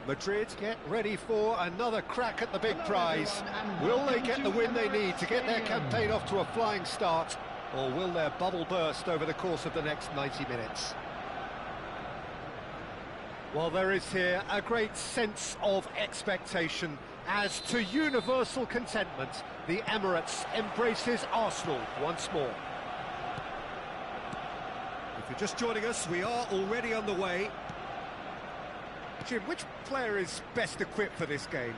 Madrid get ready for another crack at the big prize. Will they get the win they need to get their campaign off to a flying start, or will their bubble burst over the course of the next 90 minutes? Well, there is here a great sense of expectation. As to universal contentment, the Emirates embraces Arsenal once more. If you're just joining us, we are already underway. Jim, which player is best equipped for this game?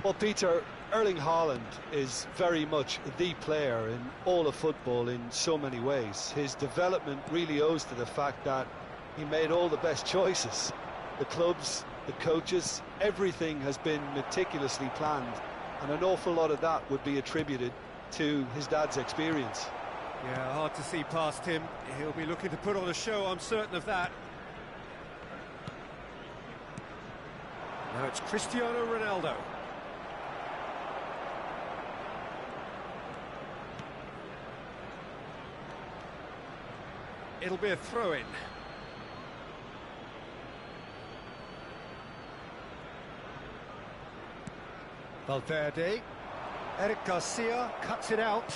Well, Peter, Erling Haaland is very much the player in all of football in so many ways. His development really owes to the fact that he made all the best choices. The clubs, the coaches, everything has been meticulously planned, and an awful lot of that would be attributed to his dad's experience. Yeah, hard to see past him. He'll be looking to put on a show, I'm certain of that. Now it's Cristiano Ronaldo. It'll be a throw-in. Valverde. Eric Garcia cuts it out.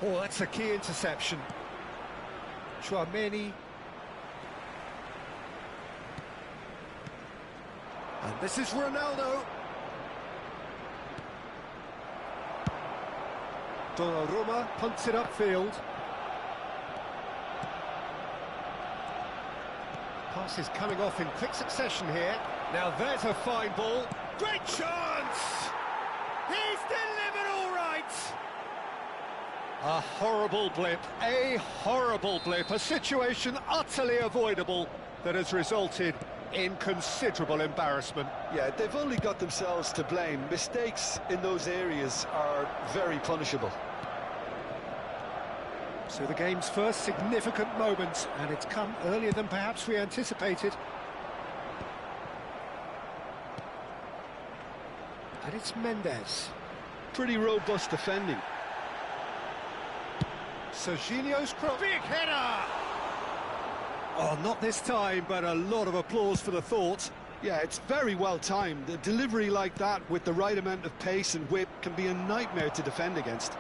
Oh, that's a key interception. Chouameni. And this is Ronaldo. Donnarumma punts it upfield. Pass is coming off in quick succession here. Now there's a fine ball. Great chance! He's delivered all right! A horrible blip, a situation utterly avoidable that has resulted in considerable embarrassment. Yeah, they've only got themselves to blame. Mistakes in those areas are very punishable. So the game's first significant moment, and it's come earlier than perhaps we anticipated. And it's Mendes. Pretty robust defending. Serginho's cross. Big header! Oh, not this time, but a lot of applause for the thought. Yeah, it's very well timed. A delivery like that with the right amount of pace and whip can be a nightmare to defend against.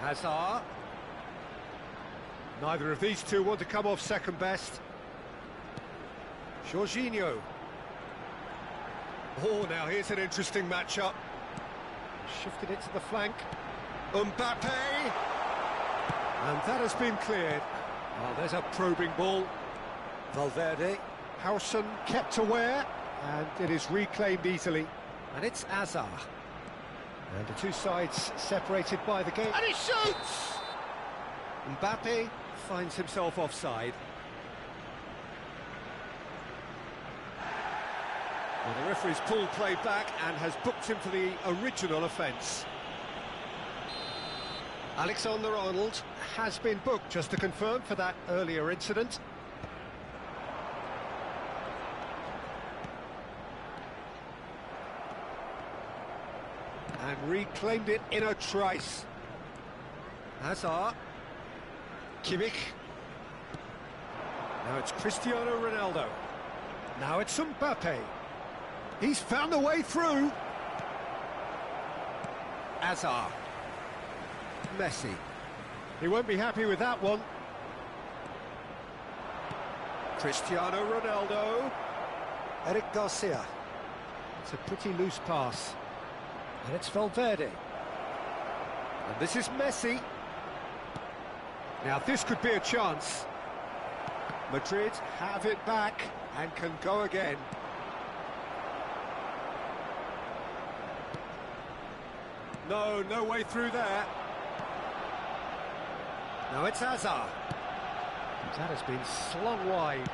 Hazard. Neither of these two want to come off second best. Jorginho. Oh, now here's an interesting matchup. Shifted it to the flank. Mbappe! And that has been cleared. Oh, there's a probing ball. Valverde. Howson kept aware, and it is reclaimed easily. And it's Hazard. And the two sides separated by the gate. And he shoots! Mbappe finds himself offside. Well, the referee's pulled play back and has booked him for the original offence. Alexander-Arnold has been booked, just to confirm, for that earlier incident. And reclaimed it in a trice. Hazard. Kimmich. Now it's Cristiano Ronaldo. Now it's Mbappe. He's found a way through. Hazard. Messi. He won't be happy with that one. Cristiano Ronaldo. Eric Garcia. It's a pretty loose pass. And it's Valverde. And this is Messi. Now this could be a chance. Madrid have it back and can go again. No way through there. Now it's Hazard. That has been slung wide.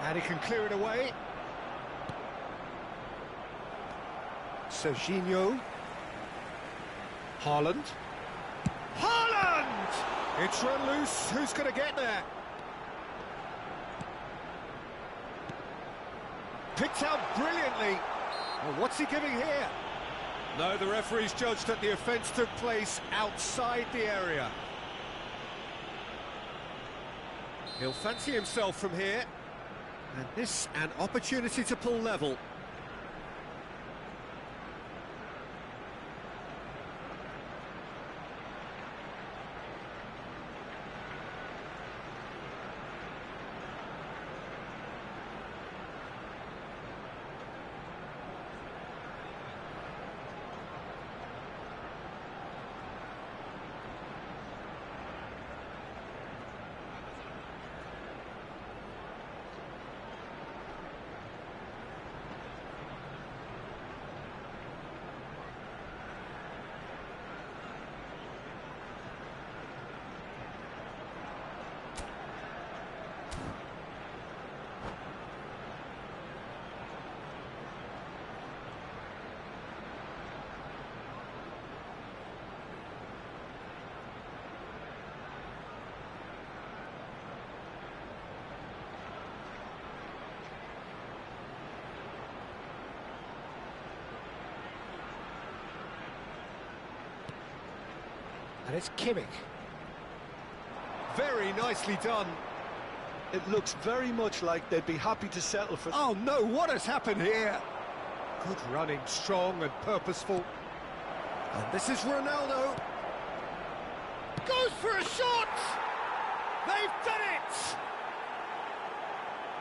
And he can clear it away. Serginho. Haaland. Haaland! It's run loose. Who's going to get there? Picked out brilliantly. Well, what's he giving here? No, the referee's judged that the offence took place outside the area. He'll fancy himself from here. And this an opportunity to pull level. And it's Kimmich. Very nicely done. It looks very much like they'd be happy to settle for... Oh no, what has happened here? Good running, strong and purposeful. And this is Ronaldo. Goes for a shot! They've done it!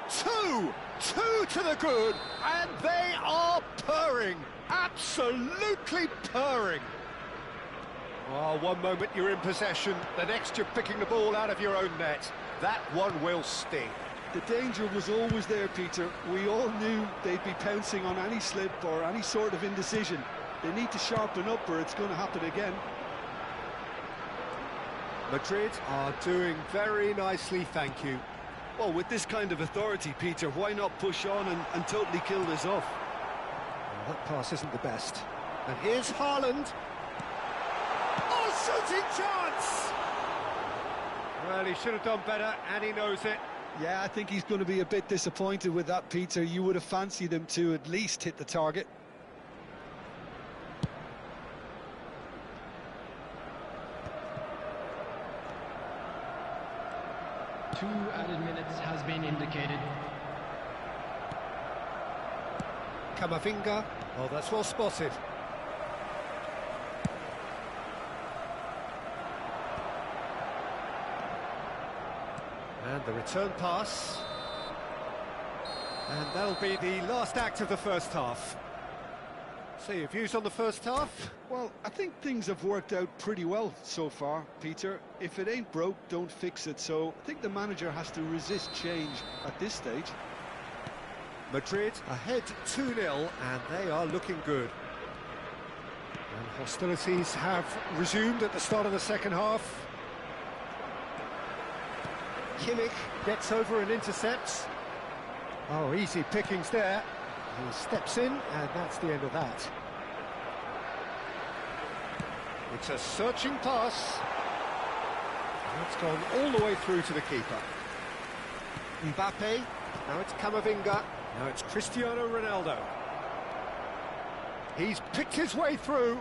Two to the good, and they are purring. Absolutely purring. Oh, one moment you're in possession, the next you're picking the ball out of your own net. That one will sting. The danger was always there, Peter. We all knew they'd be pouncing on any slip or any sort of indecision. They need to sharpen up or it's going to happen again. Madrid are doing very nicely, thank you. Well, with this kind of authority, Peter, why not push on and totally kill this off? Well, that pass isn't the best. And here's Haaland. Oh, shooting chance! Well, he should have done better, and he knows it. Yeah, I think he's going to be a bit disappointed with that, Peter. You would have fancied him to at least hit the target. Two added minutes has been indicated. Camavinga. Oh, that's well spotted. And the return pass. And that'll be the last act of the first half. So your views on the first half? Well, I think things have worked out pretty well so far, Peter. If it ain't broke, don't fix it. So I think the manager has to resist change at this stage. Madrid ahead 2-0, and they are looking good. And hostilities have resumed at the start of the second half. Kimmich gets over and intercepts. Oh, easy pickings there. He steps in, and that's the end of that. It's a searching pass. That's gone all the way through to the keeper. Mbappe, now it's Camavinga, now it's Cristiano Ronaldo. He's picked his way through.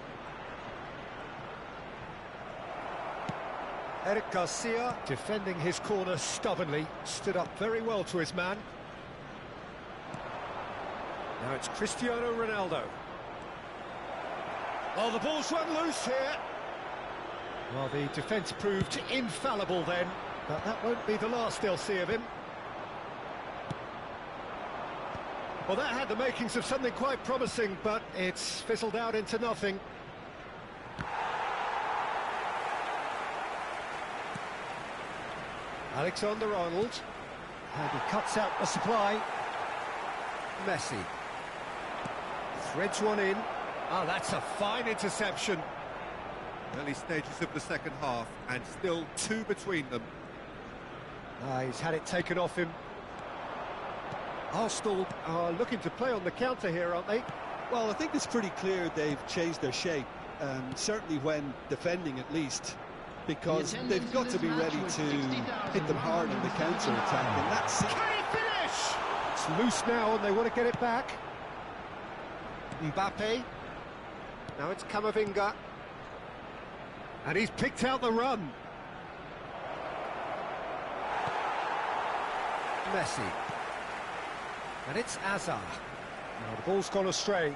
Eric Garcia, defending his corner stubbornly, stood up very well to his man. Now it's Cristiano Ronaldo. Oh, the ball's run loose here. Well, the defence proved infallible then, but that won't be the last they'll see of him. Well, that had the makings of something quite promising, but it's fizzled out into nothing. Alexander-Arnold, and he cuts out the supply. Messi. Threads one in. Oh, that's a fine interception. Early stages of the second half, and still two between them. He's had it taken off him. Arsenal are looking to play on the counter here, aren't they? Well, I think it's pretty clear they've changed their shape, certainly when defending at least, because they've got to be ready to hit them hard in the counter-attack, and that's it. Can he finish? It's loose now, and they want to get it back. Mbappe. Now it's Camavinga. And he's picked out the run. Messi. And it's Azar. Now the ball's gone astray.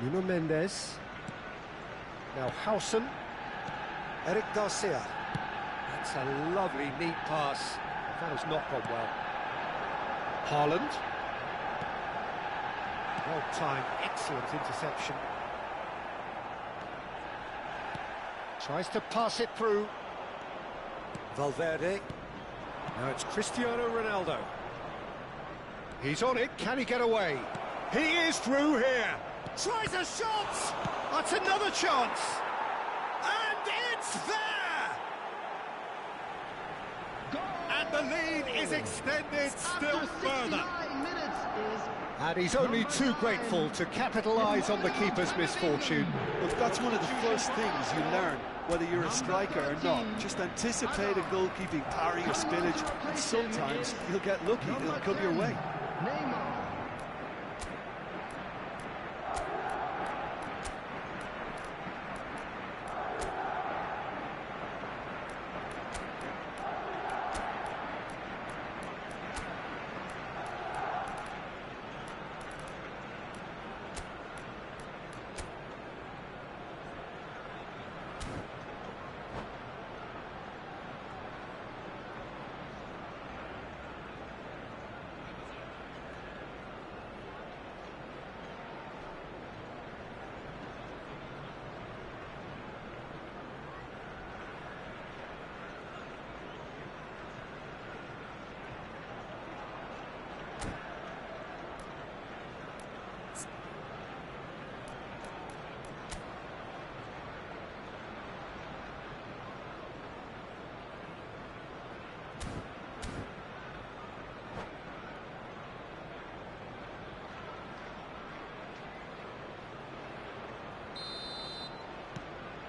Nuno Mendes. Now Howson. Eric Garcia. That's a lovely, neat pass. That has not gone well. Haaland. Well-timed, excellent interception. Tries to pass it through. Valverde. Now it's Cristiano Ronaldo. He's on it, can he get away? He is through here. Tries a shot! That's another chance! And it's there! And the lead is extended still further. And he's only too grateful to capitalise on the keeper's misfortune. Look, that's one of the first things you learn, whether you're a striker or not. Just anticipate a goalkeeping parry or spillage, and sometimes you'll get lucky, it'll come your way.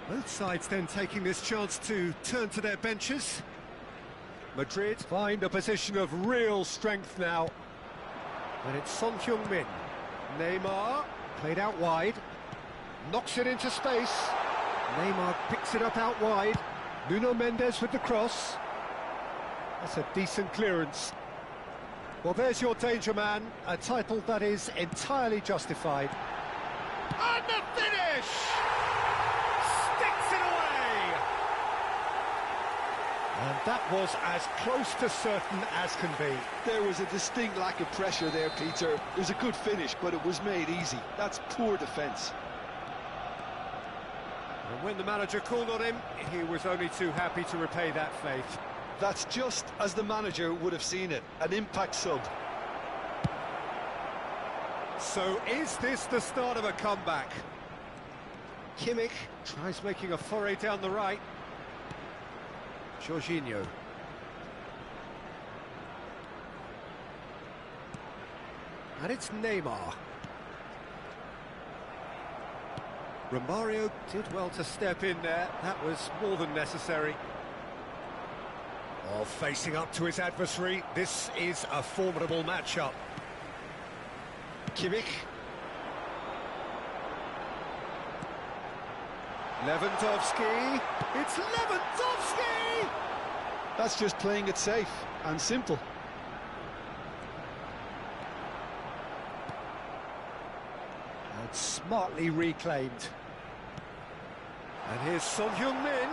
Both sides then taking this chance to turn to their benches. Madrid find a position of real strength now. And it's Son Heung-min. Neymar, played out wide. Knocks it into space. Neymar picks it up out wide. Nuno Mendes with the cross. That's a decent clearance. Well, there's your danger man. A title that is entirely justified. And the finish! And that was as close to certain as can be. There was a distinct lack of pressure there, Peter. It was a good finish, but it was made easy. That's poor defence. And when the manager called on him, he was only too happy to repay that faith. That's just as the manager would have seen it, an impact sub. So is this the start of a comeback? Kimmich tries making a foray down the right. Jorginho. And it's Neymar. Romario did well to step in there. That was more than necessary. Oh, facing up to his adversary. This is a formidable matchup. Kimmich. Lewandowski. It's Lewandowski! That's just playing it safe and simple. And smartly reclaimed. And here's Son Heung-min.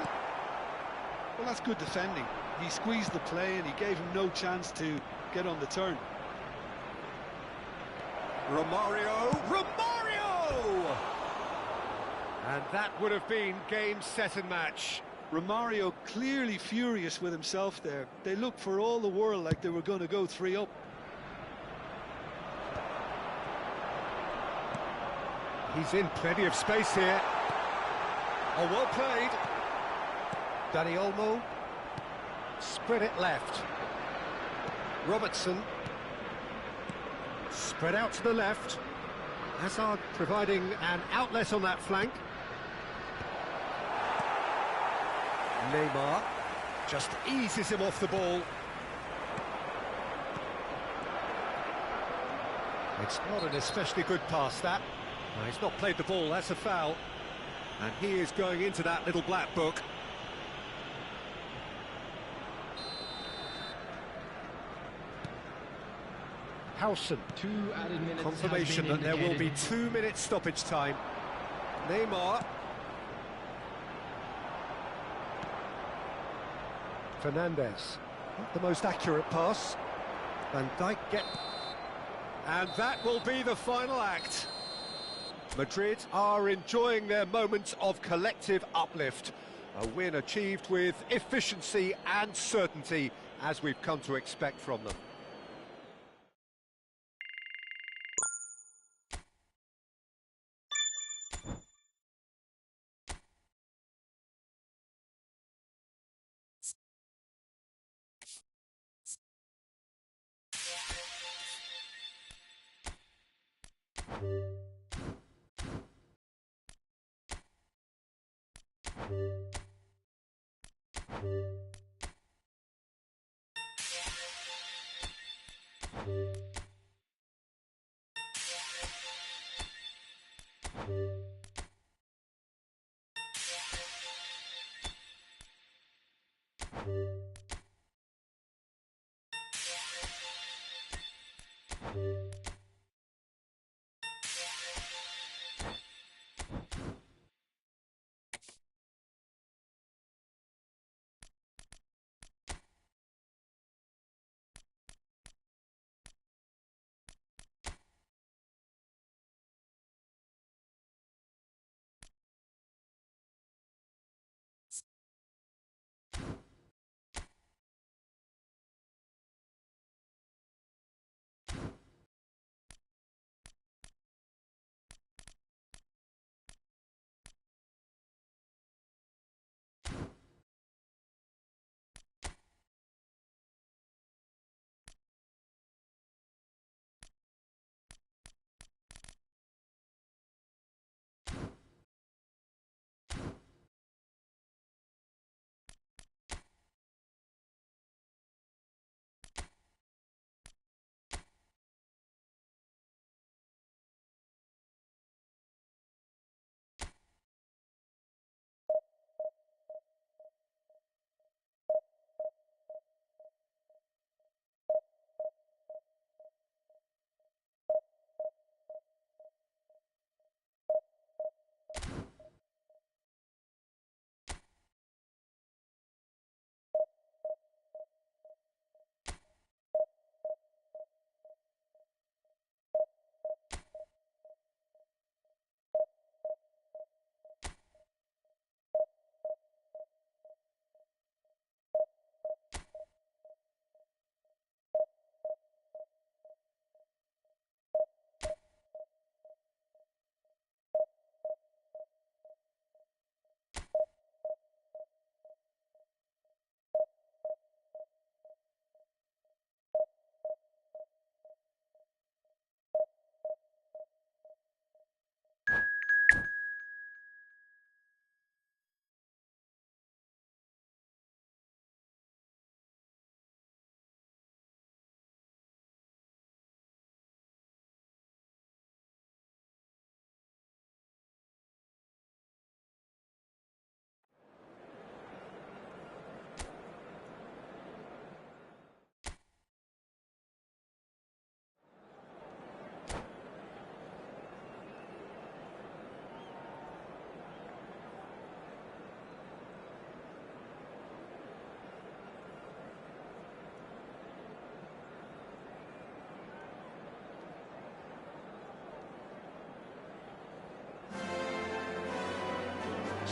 Well, that's good defending. He squeezed the play and he gave him no chance to get on the turn. Romario! And that would have been game, set and match. Romario clearly furious with himself there. They looked for all the world like they were going to go 3 up. He's in plenty of space here. Oh, well played. Dani Olmo. Spread it left. Robertson. Spread out to the left. Hazard providing an outlet on that flank. Neymar just eases him off the ball. It's not an especially good pass, that. No, he's not played the ball, that's a foul. And he is going into that little black book. Howson. 2 added minutes. Confirmation has that been there will be indicated. 2 minutes stoppage time. Neymar. Fernandez. Not the most accurate pass. Van Dijk And that will be the final act. Madrid are enjoying their moment of collective uplift. A win achieved with efficiency and certainty, as we've come to expect from them.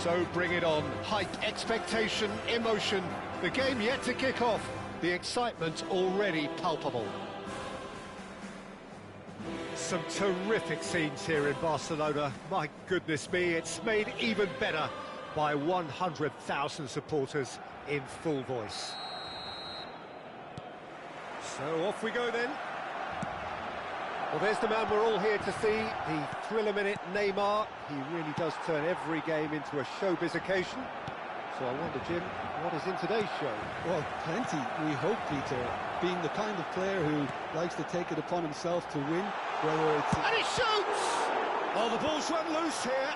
So bring it on. Hype, expectation, emotion. The game yet to kick off. The excitement already palpable. Some terrific scenes here in Barcelona. My goodness me, it's made even better by 100,000 supporters in full voice. So off we go then. Well, there's the man we're all here to see, the thriller-minute Neymar. He really does turn every game into a showbiz occasion. So I wonder, Jim, what is in today's show? Well, plenty, we hope, Peter. Being the kind of player who likes to take it upon himself to win, whether it's... And he shoots! Oh, the ball's run loose here.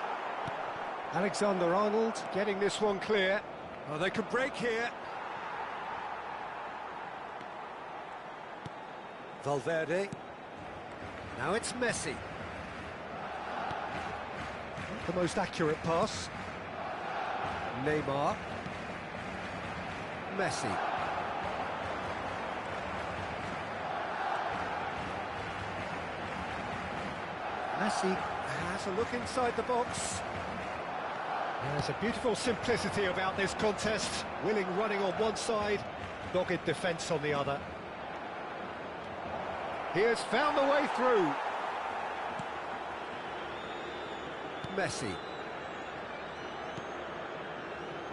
Alexander-Arnold getting this one clear. Oh, they could break here. Valverde. Now it's Messi. Not the most accurate pass. Neymar. Messi. Messi has a look inside the box. There's a beautiful simplicity about this contest. Willing running on one side, dogged defence on the other. He has found the way through. Messi.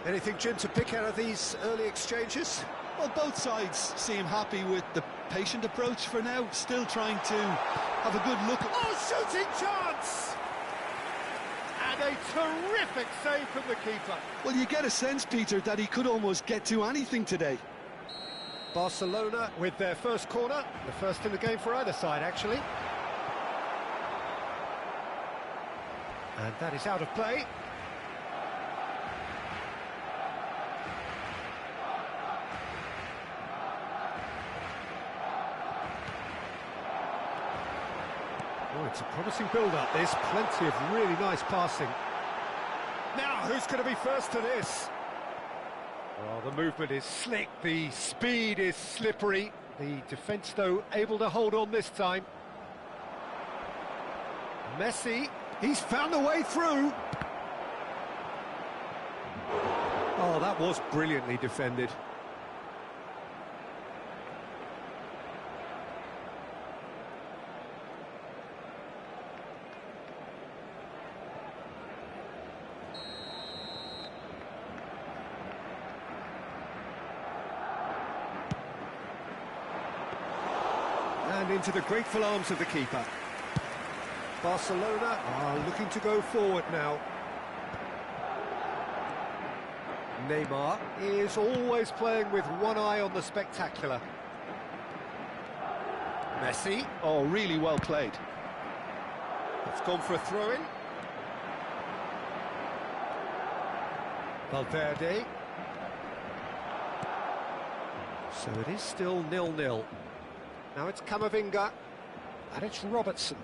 Anything, Jim, to pick out of these early exchanges? Well, both sides seem happy with the patient approach for now, still trying to have a good look at... Oh, shooting chance! And a terrific save from the keeper. Well, you get a sense, Peter, that he could almost get to anything today. Barcelona with their first corner, the first in the game for either side, actually. And that is out of play. Oh, it's a promising build-up, this. Plenty of really nice passing. Now, who's going to be first to this? Well, the movement is slick, the speed is slippery. The defence, though, able to hold on this time. Messi, he's found a way through. Oh, that was brilliantly defended. And into the grateful arms of the keeper. Barcelona are looking to go forward now. Neymar is always playing with one eye on the spectacular. Messi. Oh, really well played. It's gone for a throw-in. Valverde. So it is still 0-0. Now it's Camavinga, and it's Robertson.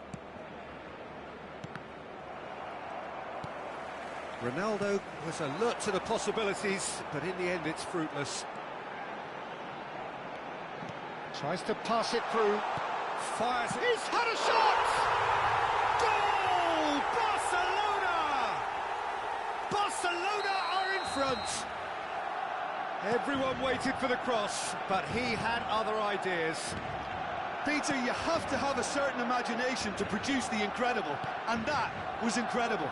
Ronaldo was alert to the possibilities, but in the end it's fruitless. Tries to pass it through, fires, he's had a shot! Goal! Barcelona! Barcelona are in front! Everyone waited for the cross, but he had other ideas. Peter, you have to have a certain imagination to produce the incredible, and that was incredible.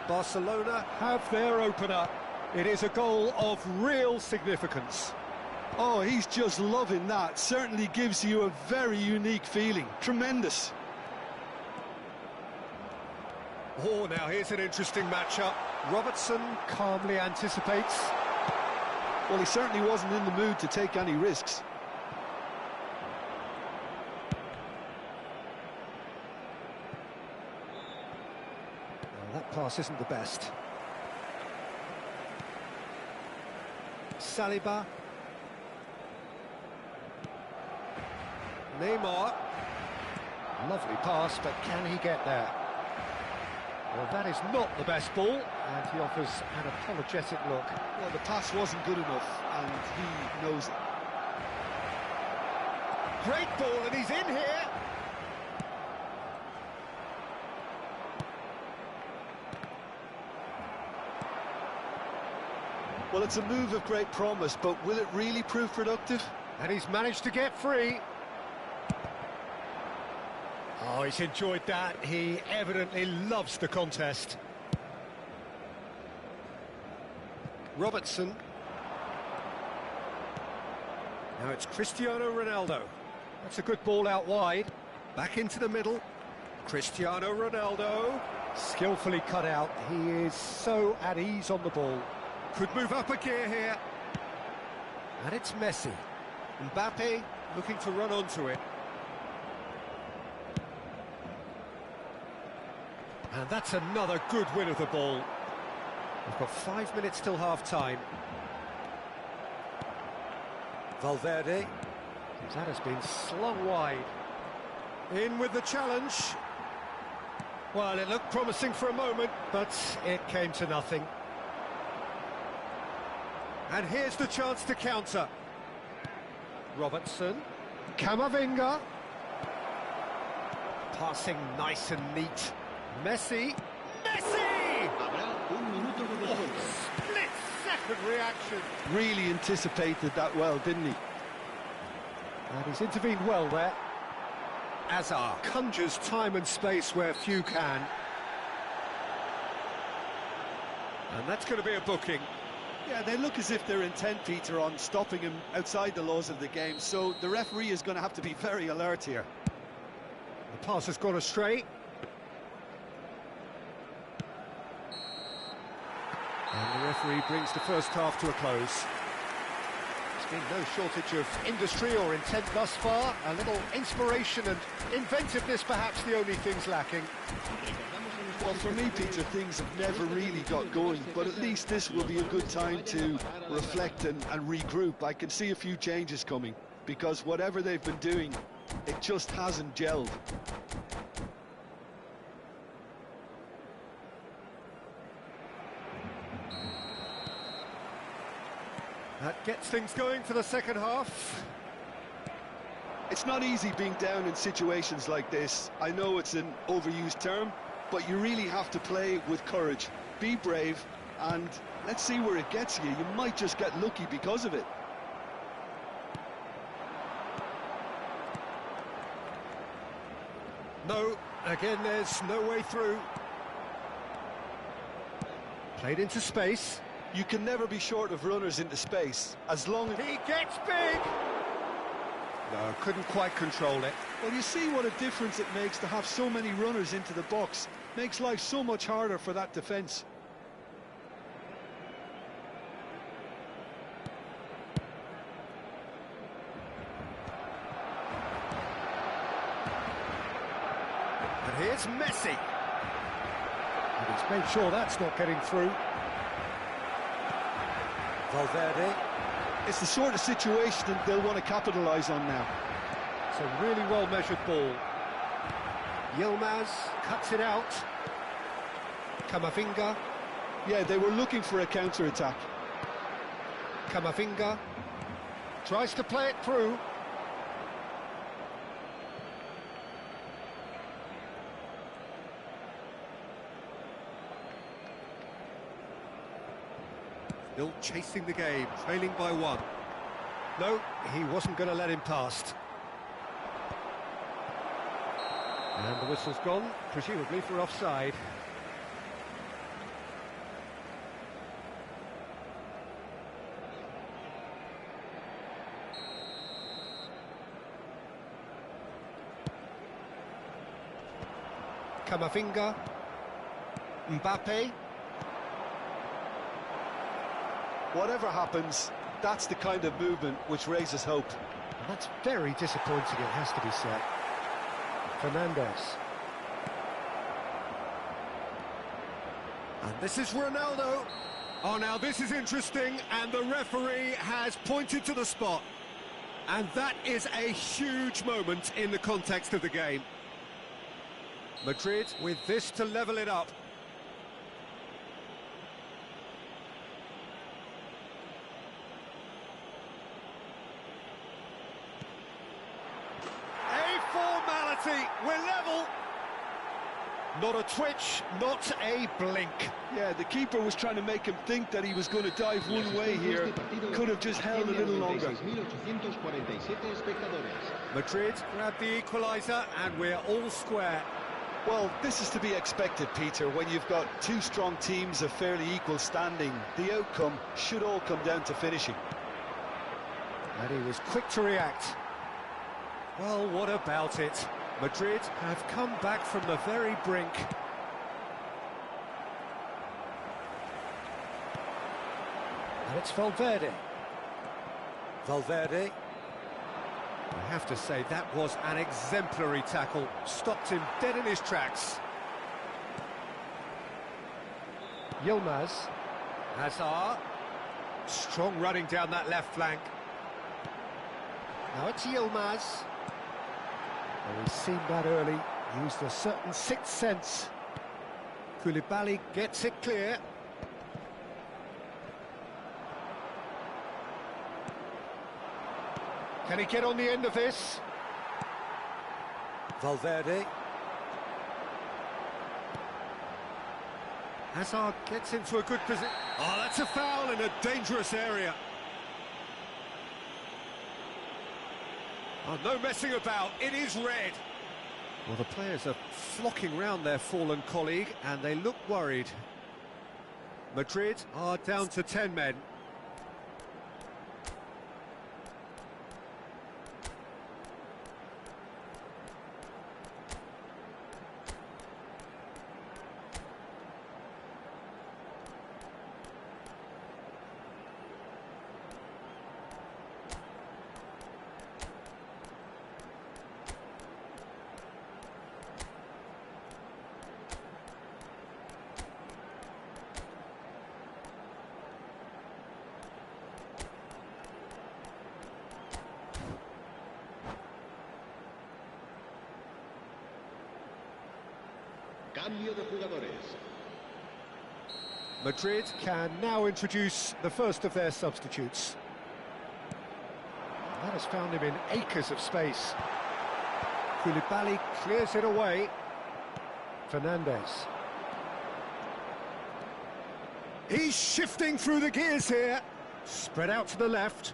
Barcelona have their opener. It is a goal of real significance. Oh, he's just loving that. Certainly gives you a very unique feeling. Tremendous. Oh, now here's an interesting matchup. Robertson calmly anticipates. Well, he certainly wasn't in the mood to take any risks. That pass isn't the best. Saliba. Neymar. Lovely pass, but can he get there? Well, that is not the best ball, and he offers an apologetic look. Well, the pass wasn't good enough, and he knows it. Great ball, and he's in here. Well, it's a move of great promise, but will it really prove productive? And he's managed to get free. Oh, he's enjoyed that. He evidently loves the contest. Robertson. Now it's Cristiano Ronaldo. That's a good ball out wide. Back into the middle. Cristiano Ronaldo. Skillfully cut out. He is so at ease on the ball. Could move up a gear here. And it's Messi. Mbappe looking to run onto it. And that's another good win of the ball. We've got 5 minutes till half-time. Valverde. That has been slung wide. In with the challenge. Well, it looked promising for a moment, but it came to nothing. And here's the chance to counter. Robertson. Camavinga. Passing nice and neat. Messi. Messi! Split-second reaction. Really anticipated that well, didn't he? And he's intervened well there. Azar conjures time and space where few can. And that's going to be a booking. Yeah, they look as if they're intent, Peter, on stopping him outside the laws of the game, so the referee is going to have to be very alert here. The pass has gone astray. And the referee brings the first half to a close. There's been no shortage of industry or intent thus far. A little inspiration and inventiveness, perhaps the only things lacking. Well, for me, Peter, things have never really got going, but at least this will be a good time to reflect and regroup. I can see a few changes coming, because whatever they've been doing, it just hasn't gelled. That gets things going for the second half. It's not easy being down in situations like this. I know it's an overused term, but you really have to play with courage. Be brave, and let's see where it gets you. You might just get lucky because of it. No, again, there's no way through. Played into space. You can never be short of runners into space, as long as... He gets big! No, couldn't quite control it. Well, you see what a difference it makes to have so many runners into the box. Makes life so much harder for that defence. And here's Messi. And he's made sure that's not getting through. Valverde. It's the sort of situation that they'll want to capitalise on now. It's a really well-measured ball. Yilmaz cuts it out. Camavinga. Yeah, they were looking for a counter-attack. Camavinga tries to play it through. Still chasing the game, trailing by one. No, he wasn't going to let him past. And the whistle's gone, presumably for offside. Camavinga. Mbappe. Whatever happens, that's the kind of movement which raises hope. And that's very disappointing, it has to be said. Fernandes. And this is Ronaldo. Oh, now this is interesting, and the referee has pointed to the spot. And that is a huge moment in the context of the game. Madrid with this to level it up. Formality, we're level. Not a twitch, not a blink. Yeah, the keeper was trying to make him think that he was going to dive one way here. Could have just held a little longer. Madrid grab the equaliser and we're all square. Well, this is to be expected, Peter, when you've got two strong teams of fairly equal standing. The outcome should all come down to finishing. And he was quick to react. Well, what about it? Madrid have come back from the very brink. And it's Valverde. Valverde. I have to say, that was an exemplary tackle. Stopped him dead in his tracks. Yilmaz. Hazard. Strong running down that left flank. Now it's Yilmaz. Well, we've seen that early, used a certain sixth sense. Koulibaly gets it clear. Can he get on the end of this? Valverde. Hazard gets into a good position. Oh, that's a foul in a dangerous area. Oh, no messing about, it is red. Well, the players are flocking round their fallen colleague and they look worried. Madrid are down to 10 men. Cambio de jugadores. Madrid can now introduce the first of their substitutes. That has found him in acres of space. Koulibaly clears it away. Fernandez. He's shifting through the gears here. Spread out to the left.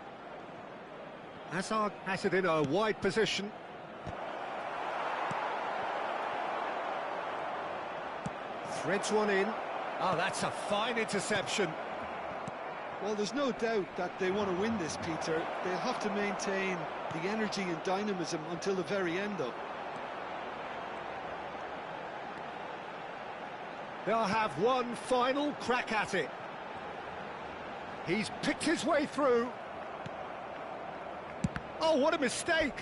Hazard has it in a wide position. Threads one in. Oh, that's a fine interception. Well, there's no doubt that they want to win this, Peter. They'll have to maintain the energy and dynamism until the very end, though. They'll have one final crack at it. He's picked his way through. Oh, what a mistake!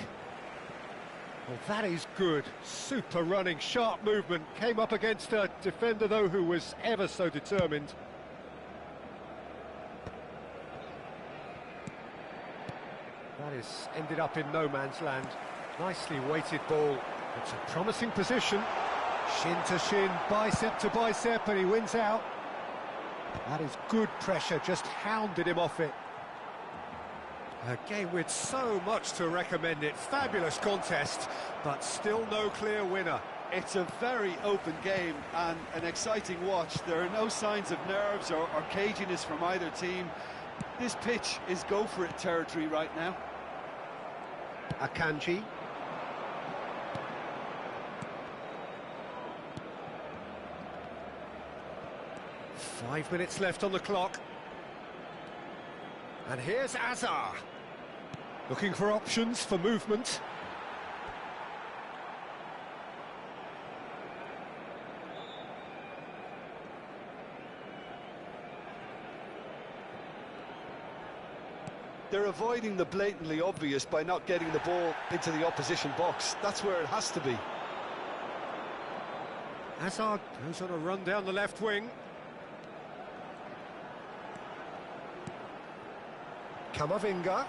Well, that is good. Super running, sharp movement. Came up against a defender, though, who was ever so determined. That is ended up in no man's land. Nicely weighted ball. It's a promising position. Shin to shin, bicep to bicep, and he wins out. That is good pressure, just hounded him off it. A game with so much to recommend it. Fabulous contest, but still no clear winner. It's a very open game and an exciting watch. There are no signs of nerves or caginess from either team. This pitch is go-for-it territory right now. Akanji. Five minutes left on the clock. And here's Azar. Looking for options for movement. They're avoiding the blatantly obvious by not getting the ball into the opposition box. That's where it has to be. Hazard goes on a run down the left wing. Camavinga.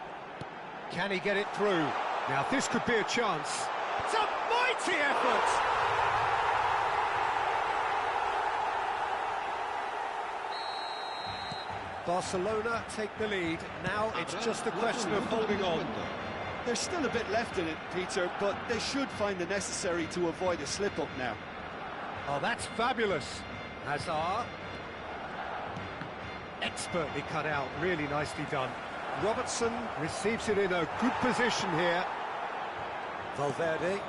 Can he get it through? Now this could be a chance. It's a mighty effort! Barcelona take the lead. Now it's just a question of holding on. There's still a bit left in it, Peter, but they should find the necessary to avoid a slip-up now. Oh, that's fabulous. Hazard. Expertly cut out, really nicely done. Robertson receives it in a good position here. Valverde.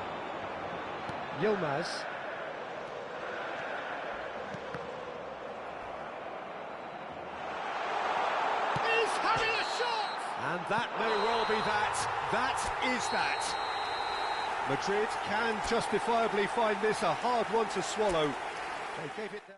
Yilmaz. He's having a shot! And that may well be that. That is that. Madrid can justifiably find this a hard one to swallow. They gave it down.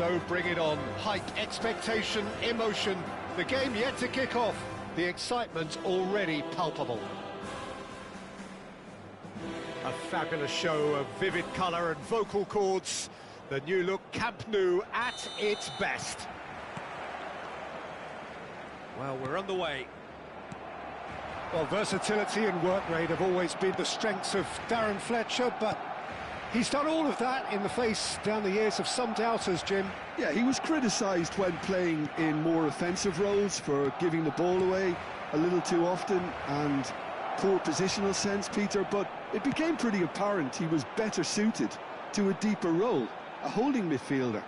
So bring it on. Hype, expectation, emotion. The game yet to kick off. The excitement already palpable. A fabulous show of vivid colour and vocal cords. The new look Camp Nou at its best. Well, we're on the way. Well, versatility and work rate have always been the strengths of Darren Fletcher, but he's done all of that in the face down the years of some doubters, Jim. Yeah, he was criticised when playing in more offensive roles for giving the ball away a little too often and poor positional sense, Peter, but it became pretty apparent he was better suited to a deeper role, a holding midfielder,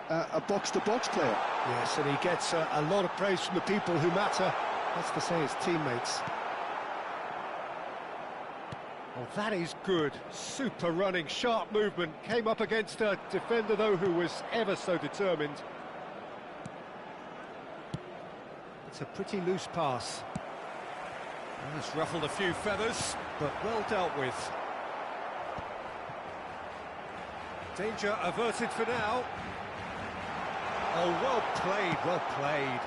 a box-to-box player. Yes, and he gets a lot of praise from the people who matter. That's to say his teammates. Well, that is good. Super running, sharp movement. Came up against a defender, though, who was ever so determined. It's a pretty loose pass. Well, it's ruffled a few feathers, but well dealt with. Danger averted for now. Oh, well played, well played.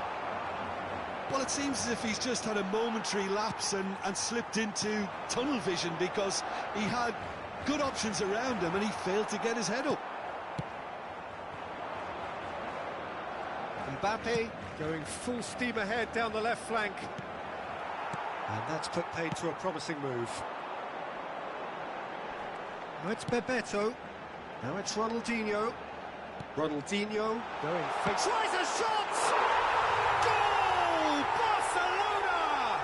Well, it seems as if he's just had a momentary lapse and slipped into tunnel vision because he had good options around him and he failed to get his head up. Mbappe going full steam ahead down the left flank. And that's put paid to a promising move. Now it's Bebeto. Now it's Ronaldinho. Ronaldinho going fake. Tries a shot! Goal! Barcelona!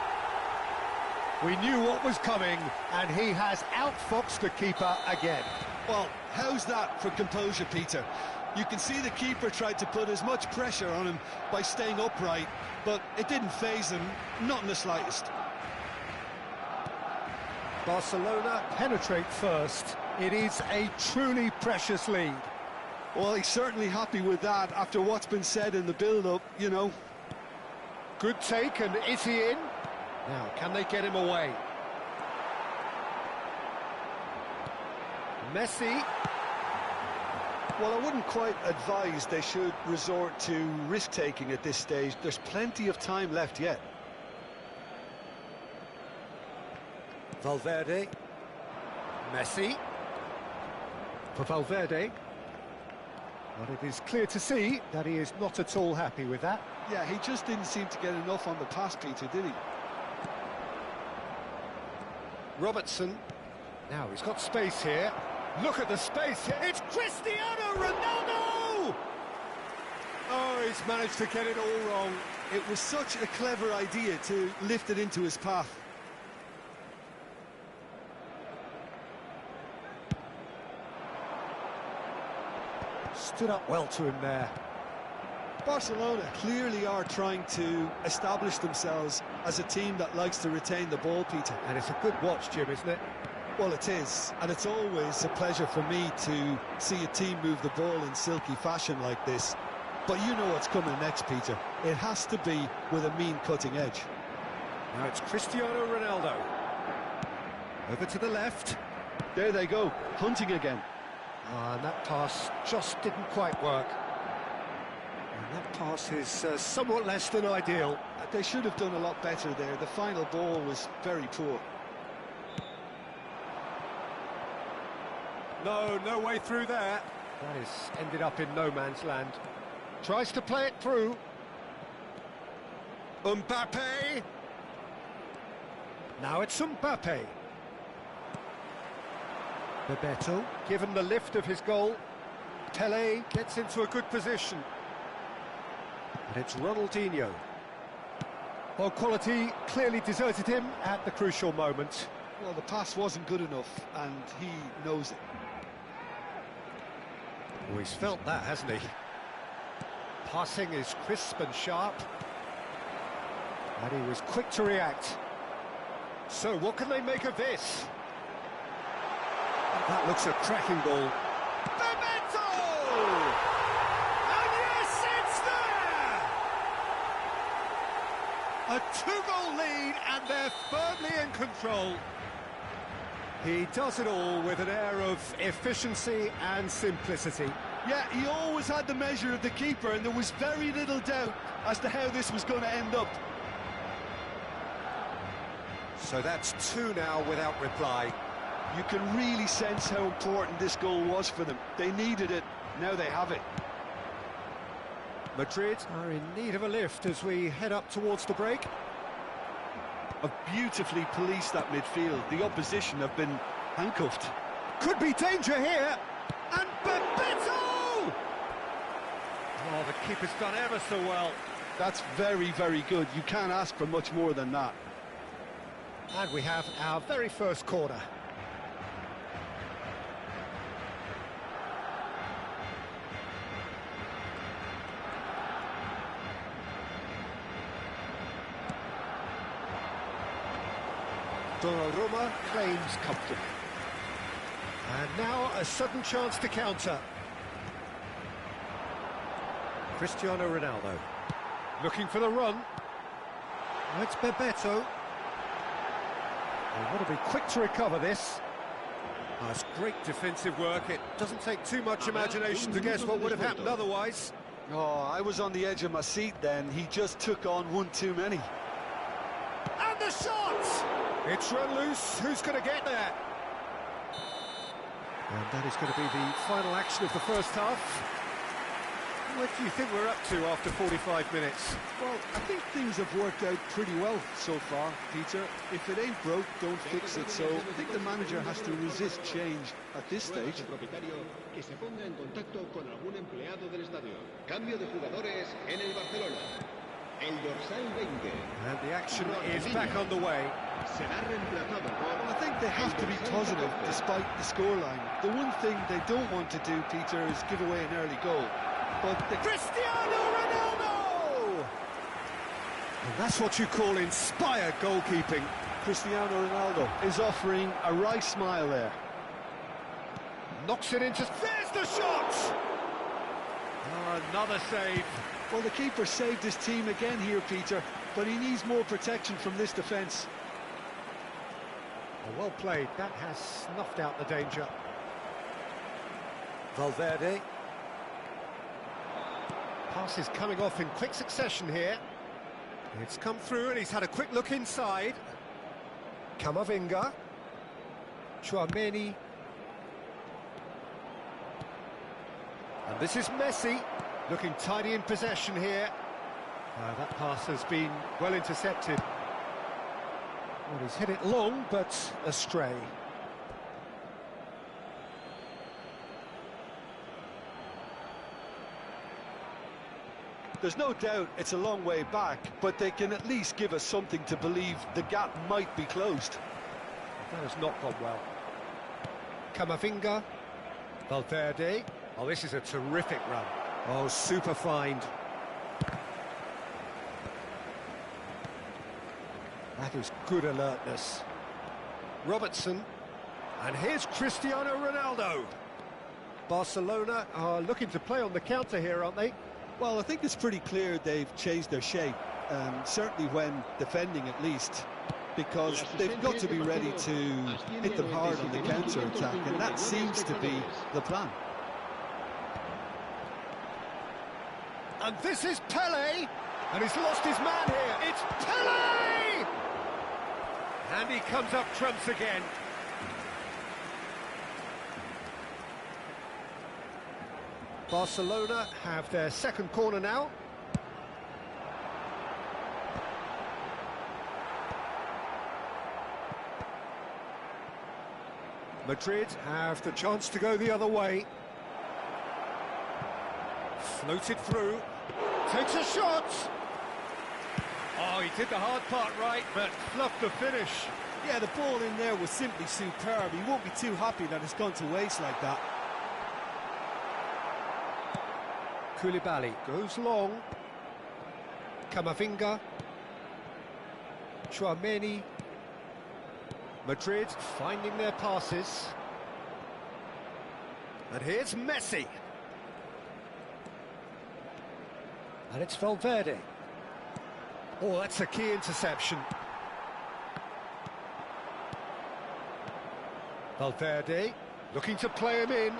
We knew what was coming, and he has outfoxed the keeper again. Well, how's that for composure, Peter? You can see the keeper tried to put as much pressure on him by staying upright, but it didn't faze him, not in the slightest. Barcelona penetrate first. It is a truly precious lead. Well, he's certainly happy with that after what's been said in the build-up, you know. Good take, and is he in? Now, can they get him away? Messi. Well, I wouldn't quite advise they should resort to risk-taking at this stage. There's plenty of time left yet. Valverde. Messi. For Valverde. But it is clear to see that he is not at all happy with that. Yeah, he just didn't seem to get enough on the pass, Peter, did he? Robertson. Now he's got space here. Look at the space here. It's Cristiano Ronaldo! Oh, he's managed to get it all wrong. It was such a clever idea to lift it into his path. Stood up well to him there. Barcelona clearly are trying to establish themselves as a team that likes to retain the ball, Peter. And it's a good watch, Jim, isn't it? Well, it is, and it's always a pleasure for me to see a team move the ball in silky fashion like this. But you know what's coming next, Peter. It has to be with a mean cutting edge. Now it's Cristiano Ronaldo. Over to the left. There they go, hunting again. And that pass just didn't quite work. And that pass is somewhat less than ideal. They should have done a lot better there. The final ball was very poor. No way through there. That is ended up in no man's land. Tries to play it through. Mbappe. Now it's Mbappe. Bebeto, given the lift of his goal. Pele gets into a good position. And it's Ronaldinho. Well, quality clearly deserted him at the crucial moment. Well, the pass wasn't good enough, and he knows it. Oh, he's felt that, hasn't he? Passing is crisp and sharp. And he was quick to react. So, what can they make of this? That looks a cracking ball. Bebeto! And yes, it's there! A 2-goal lead, and they're firmly in control. He does it all with an air of efficiency and simplicity. Yeah, he always had the measure of the keeper, and there was very little doubt as to how this was going to end up. So that's two now without reply. You can really sense how important this goal was for them. They needed it, now they have it. Madrid are in need of a lift as we head up towards the break. Have beautifully policed that midfield. The opposition have been handcuffed. Could be danger here. And Bebeto! Oh, the keeper's done ever so well. That's very, very good. You can't ask for much more than that. And we have our very first corner. Donnarumma claims comfortably. And now a sudden chance to counter. Cristiano Ronaldo. Looking for the run. Oh, it's Bebeto. They want to be quick to recover this. Oh, it's great defensive work. It doesn't take too much imagination to guess what would have happened otherwise. Oh, I was on the edge of my seat then. He just took on one too many. And the shot! It's run loose. Who's going to get there? And that is going to be the final action of the first half. What do you think we're up to after 45 minutes? Well, I think things have worked out pretty well so far, Peter. If it ain't broke, don't fix it. So I think the manager has to resist change at this stage. Que se ponga en contacto con algún empleado del estadio. Cambio de jugadores en el Barcelona. El dorsal 20. And the action is back underway. Será reemplazado por... I think they have to be positive despite the scoreline. The one thing they don't want to do, Peter, is give away an early goal. But Cristiano Ronaldo! And that's what you call inspired goalkeeping. Cristiano Ronaldo is offering a wry smile there. Knocks it into... There's the shot! Oh, another save. Well, the keeper saved his team again here, Peter, but he needs more protection from this defence. Well played. That has snuffed out the danger. Valverde. Pass is coming off in quick succession here. It's come through and he's had a quick look inside. Camavinga. Tchouaméni. And this is Messi, looking tidy in possession here. That pass has been well intercepted. Well, he's hit it long, but astray. There's no doubt it's a long way back, but they can at least give us something to believe the gap might be closed. That has not gone well. Camavinga. Valverde. Oh, this is a terrific run. Oh, super find. That is good alertness. Robertson. And here's Cristiano Ronaldo. Barcelona are looking to play on the counter here, aren't they? Well, I think it's pretty clear they've changed their shape, certainly when defending at least, because they've got to be ready to hit them hard on the counter-attack, and that seems to be the plan. And this is Pele, and he's lost his man here. It's Pele! And he comes up trumps again. Barcelona have their second corner now. Madrid have the chance to go the other way. Floated through. Takes a shot. Oh, he did the hard part right, but fluffed the finish. Yeah, the ball in there was simply superb. He won't be too happy that it's gone to waste like that. Koulibaly goes long. Camavinga. Tchouaméni. Madrid finding their passes. And here's Messi. And it's Valverde. Oh, that's a key interception. Valverde looking to play him in.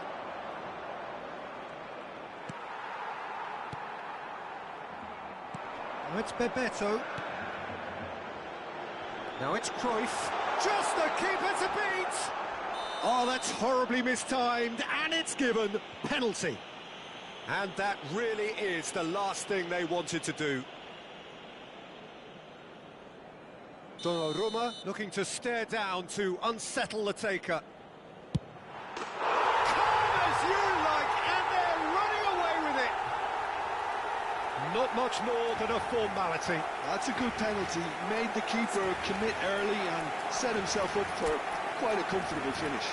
Now it's Bebeto. Now it's Cruyff. Just the keeper to beat! Oh, that's horribly mistimed, and it's given penalty. And that really is the last thing they wanted to do. Donnarumma looking to stare down to unsettle the taker. Calm as you like, and they're running away with it. Not much more than a formality. That's a good penalty. Made the keeper commit early and set himself up for quite a comfortable finish.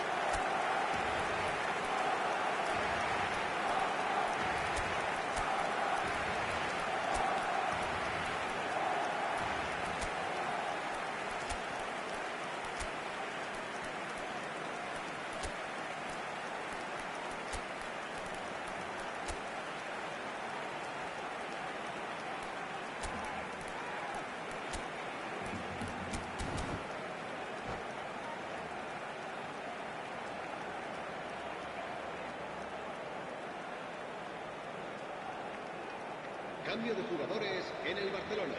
Cambio de jugadores en el Barcelona.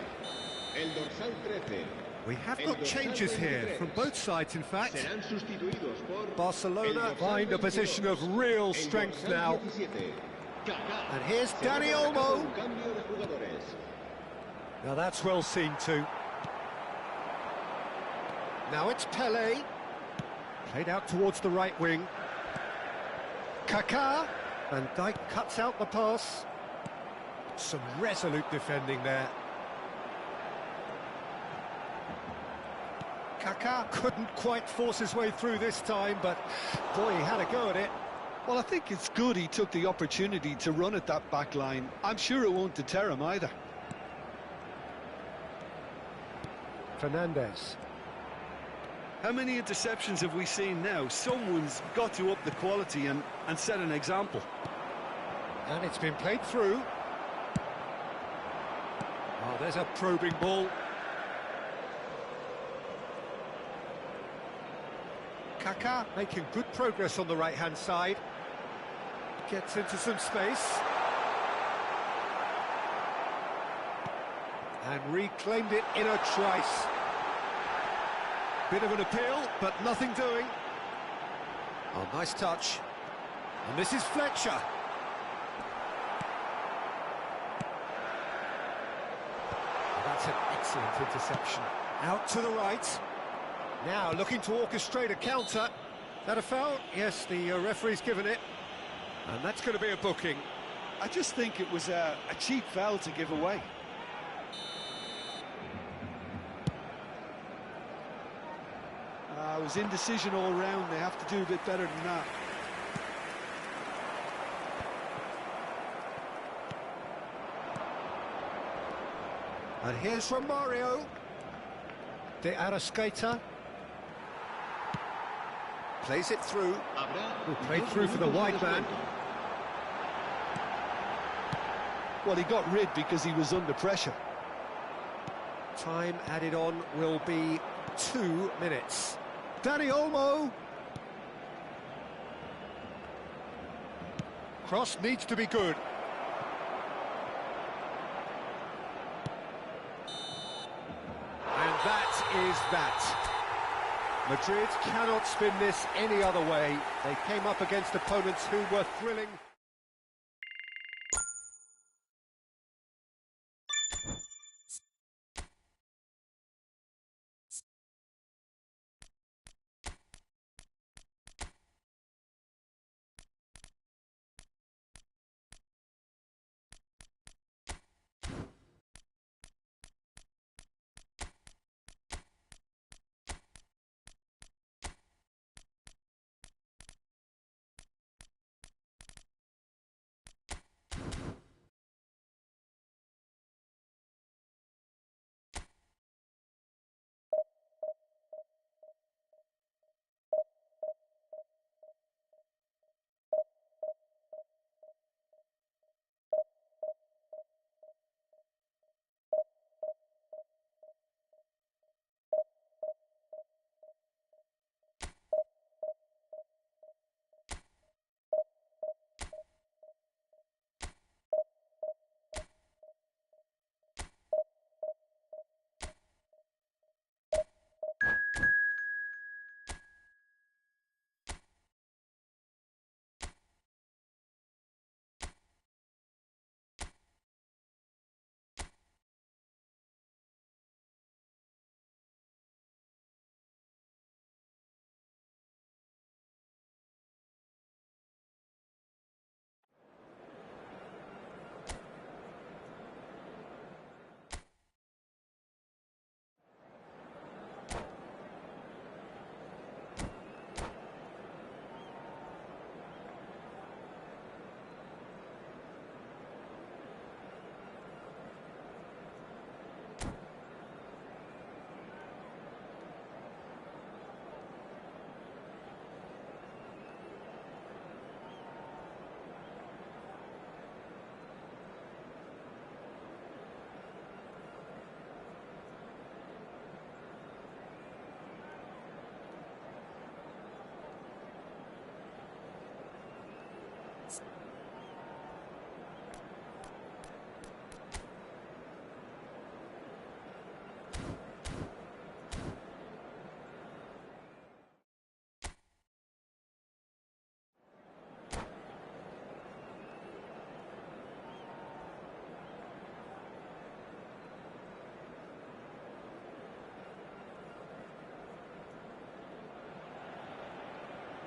El dorsal 13. We have got changes here from both sides, in fact. Serán sustituidos por Barcelona find a position of real strength now. And here's Dani Olmo. Cambio de jugadores. Now that's well seen too. Now it's Pele. Played out towards the right wing. Kaká. Van Dijk cuts out the pass. Some resolute defending there. Kaká couldn't quite force his way through this time, but boy, he had a go at it. Well, I think it's good he took the opportunity to run at that back line. I'm sure it won't deter him either. Fernandes. How many interceptions have we seen now? Someone's got to up the quality and set an example. And it's been played through. Oh, there's a probing ball. Kaká making good progress on the right-hand side. Gets into some space. And reclaimed it in a trice. Bit of an appeal, but nothing doing. Oh, nice touch. And this is Fletcher. That's an excellent interception. Out to the right. Now looking to orchestrate a counter. That a foul? Yes, the referee's given it. And that's going to be a booking. I just think it was a cheap foul to give away. It was indecision all round. They have to do a bit better than that. And here's Romario. De Arrascaeta. Plays it through. Played through for the wide man. Well, he got rid because he was under pressure. Time added on will be 2 minutes. Dani Olmo. Cross needs to be good. And that is that. Madrid cannot spin this any other way. They came up against opponents who were thrilling.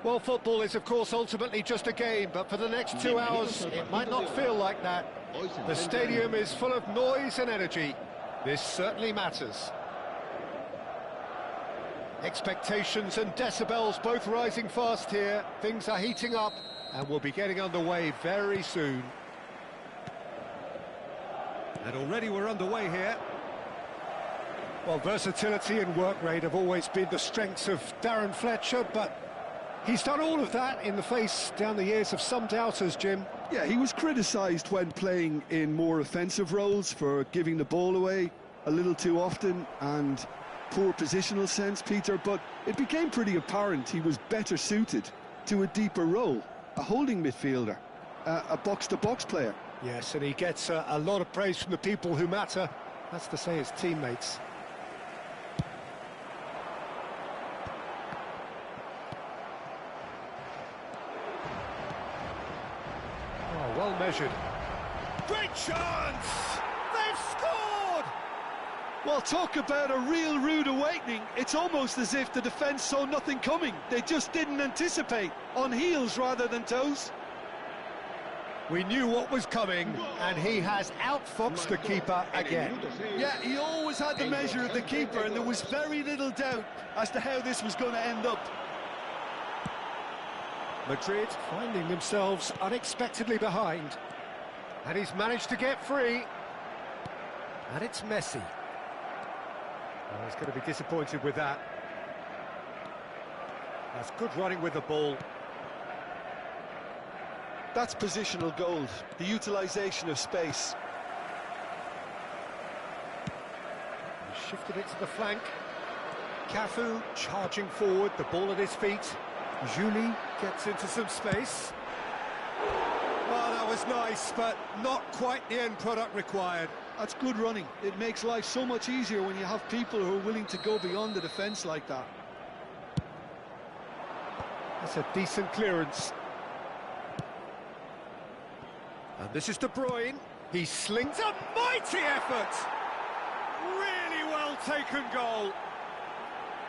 Well, football is, of course, ultimately just a game, but for the next 2 hours, it might not feel like that. The stadium is full of noise and energy. This certainly matters. Expectations and decibels both rising fast here. Things are heating up, and we'll be getting underway very soon. And already we're underway here. Well, versatility and work rate have always been the strengths of Darren Fletcher, but he's done all of that in the face down the years of some doubters, Jim. Yeah, he was criticised when playing in more offensive roles for giving the ball away a little too often and poor positional sense, Peter, but it became pretty apparent he was better suited to a deeper role, a holding midfielder, a box-to-box player. Yes, and he gets a lot of praise from the people who matter. That's to say his teammates. Oh, well measured. Great chance! They've scored! Well, talk about a real rude awakening. It's almost as if the defence saw nothing coming. They just didn't anticipate, on heels rather than toes. We knew what was coming, and he has outfoxed the keeper again. Yeah, he always had the measure of the keeper, and there was very little doubt as to how this was going to end up. Madrid finding themselves unexpectedly behind. And he's managed to get free. And it's Messi. Oh, he's going to be disappointed with that. That's good running with the ball. That's positional gold, the utilisation of space. He shifted it to the flank. Cafu charging forward, the ball at his feet. Juli gets into some space. Oh, that was nice, but not quite the end product required. That's good running. It makes life so much easier when you have people who are willing to go beyond the defence like that. That's a decent clearance. And this is De Bruyne. He slings a mighty effort. Really well taken goal.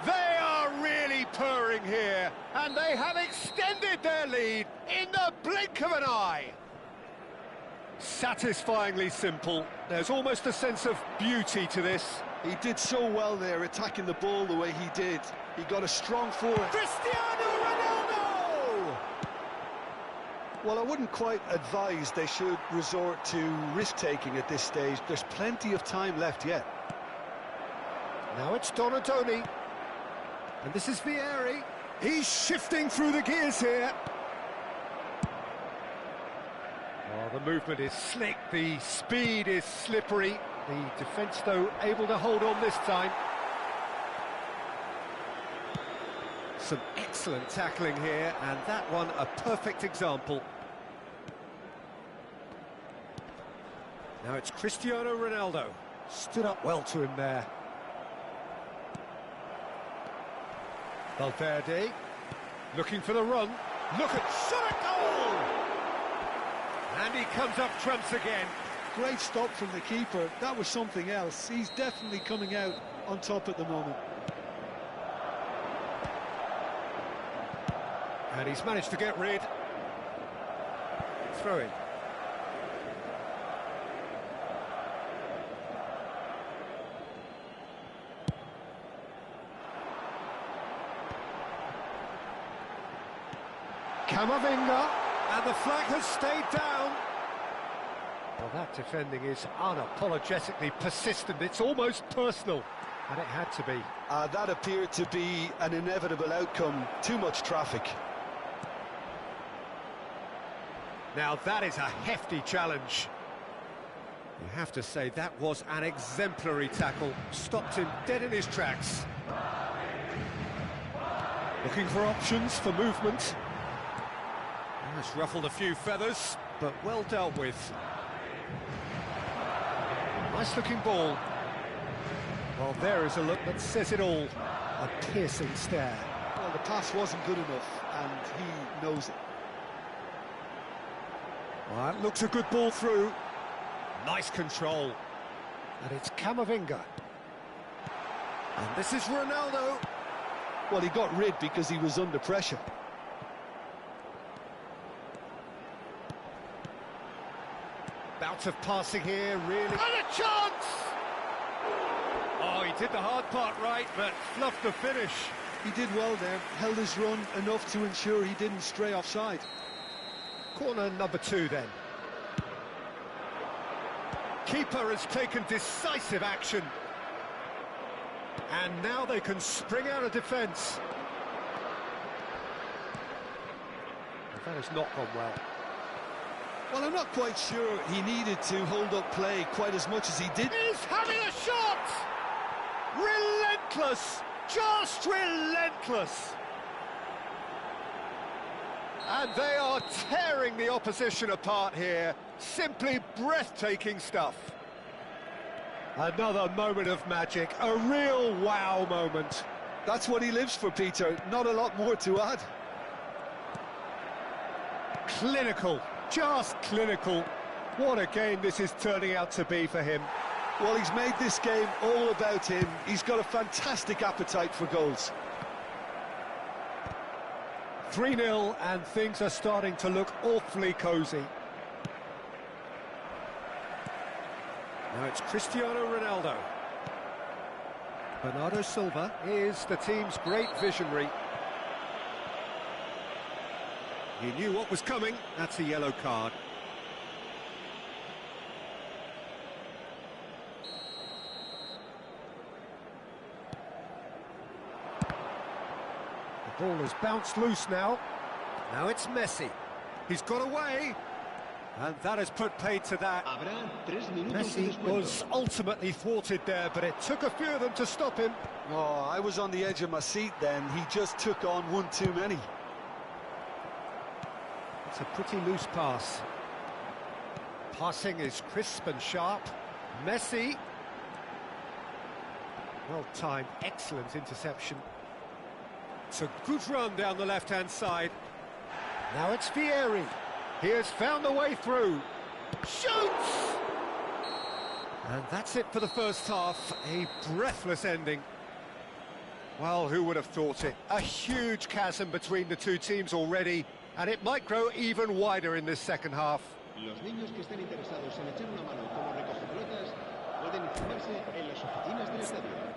They are really purring here, and they have extended their lead in the blink of an eye. Satisfyingly simple. There's almost a sense of beauty to this. He did so well there, attacking the ball the way he did. He got a strong forward. Cristiano Ronaldo! Well, I wouldn't quite advise they should resort to risk-taking at this stage. There's plenty of time left yet. Now it's Donadoni. And this is Vieri. He's shifting through the gears here. Oh, the movement is slick, the speed is slippery. The defence, though, able to hold on this time. Some excellent tackling here, and that one a perfect example. Now it's Cristiano Ronaldo. Stood up well to him there. Valverde, looking for the run. Look at shot at goal! And he comes up trumps again. Great stop from the keeper. That was something else. He's definitely coming out on top at the moment. And he's managed to get rid. Throw in. Camavinga, and the flag has stayed down. Well, that defending is unapologetically persistent. It's almost personal, and it had to be. That appeared to be an inevitable outcome. Too much traffic. Now that is a hefty challenge. You have to say that was an exemplary tackle. Stopped him dead in his tracks. Looking for options for movement. That's ruffled a few feathers, but well dealt with. Nice looking ball. Well, there is a look that says it all. A piercing stare. Well, the pass wasn't good enough, and he knows it. Well, that looks a good ball through. Nice control. And it's Camavinga. And this is Ronaldo. Well, he got rid because he was under pressure. Lots of passing here, really. And a chance! Oh, he did the hard part right, but fluffed the finish. He did well there, held his run enough to ensure he didn't stray offside. Corner number 2 then. Keeper has taken decisive action. And now they can spring out of defence. That has not gone well. Well, I'm not quite sure he needed to hold up play quite as much as he did. He's having a shot! Relentless! Just relentless! And they are tearing the opposition apart here. Simply breathtaking stuff. Another moment of magic, a real wow moment. That's what he lives for, Peter. Not a lot more to add. Clinical, just clinical. What a game this is turning out to be for him. Well, he's made this game all about him. He's got a fantastic appetite for goals. 3-0 and things are starting to look awfully cosy. Now it's Cristiano Ronaldo. Bernardo Silva is the team's great visionary. He knew what was coming. That's a yellow card. The ball has bounced loose now. Now it's Messi. He's got away. And that has put paid to that. Messi was ultimately thwarted there, but it took a few of them to stop him. Oh, I was on the edge of my seat then. He just took on one too many. It's a pretty loose pass. Passing is crisp and sharp. Messi. Well timed, excellent interception. It's a good run down the left-hand side. Now it's Vieri. He has found a way through. Shoots! And that's it for the first half. A breathless ending. Well, who would have thought it? A huge chasm between the two teams already, and it might grow even wider in this second half. Los niños que estén interesados en echar una mano como recogepelotas pueden informarse en las oficinas del estadio.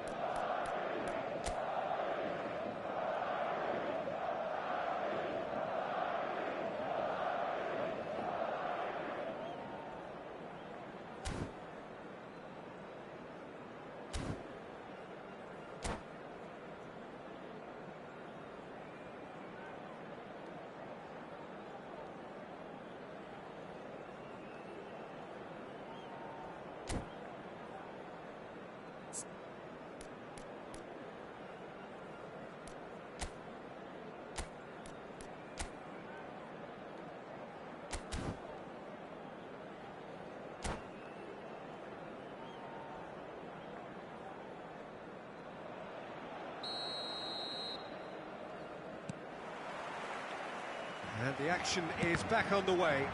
And the action is back on the way.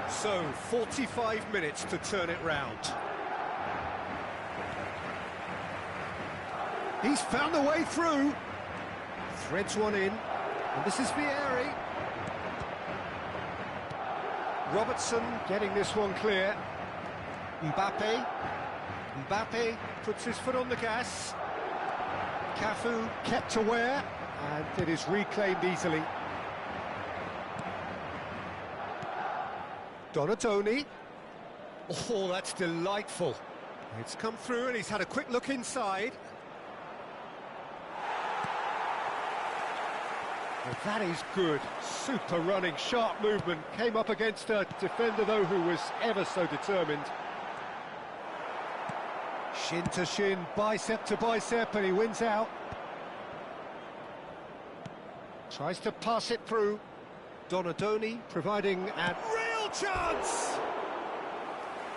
So, 45 minutes to turn it round. He's found a way through. Threads one in. And this is Vieri. Robertson getting this one clear. Mbappe. Mbappe puts his foot on the gas. Cafu kept aware. And it is reclaimed easily. Donatoni. Oh, that's delightful. It's come through and he's had a quick look inside. Well, that is good. Super running, sharp movement. Came up against a defender, though, who was ever so determined. Shin to shin, bicep to bicep, and he wins out. Tries to pass it through. Donadoni providing a real chance!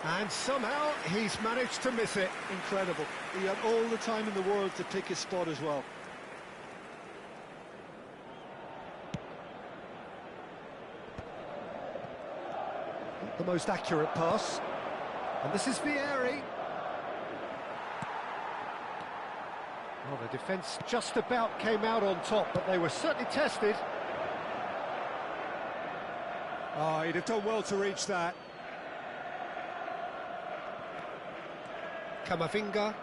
And somehow he's managed to miss it. Incredible. He had all the time in the world to pick his spot as well. Not the most accurate pass. And this is Vieri. Well, the defence just about came out on top, but they were certainly tested. Oh, he'd have done well to reach that. Camavinga.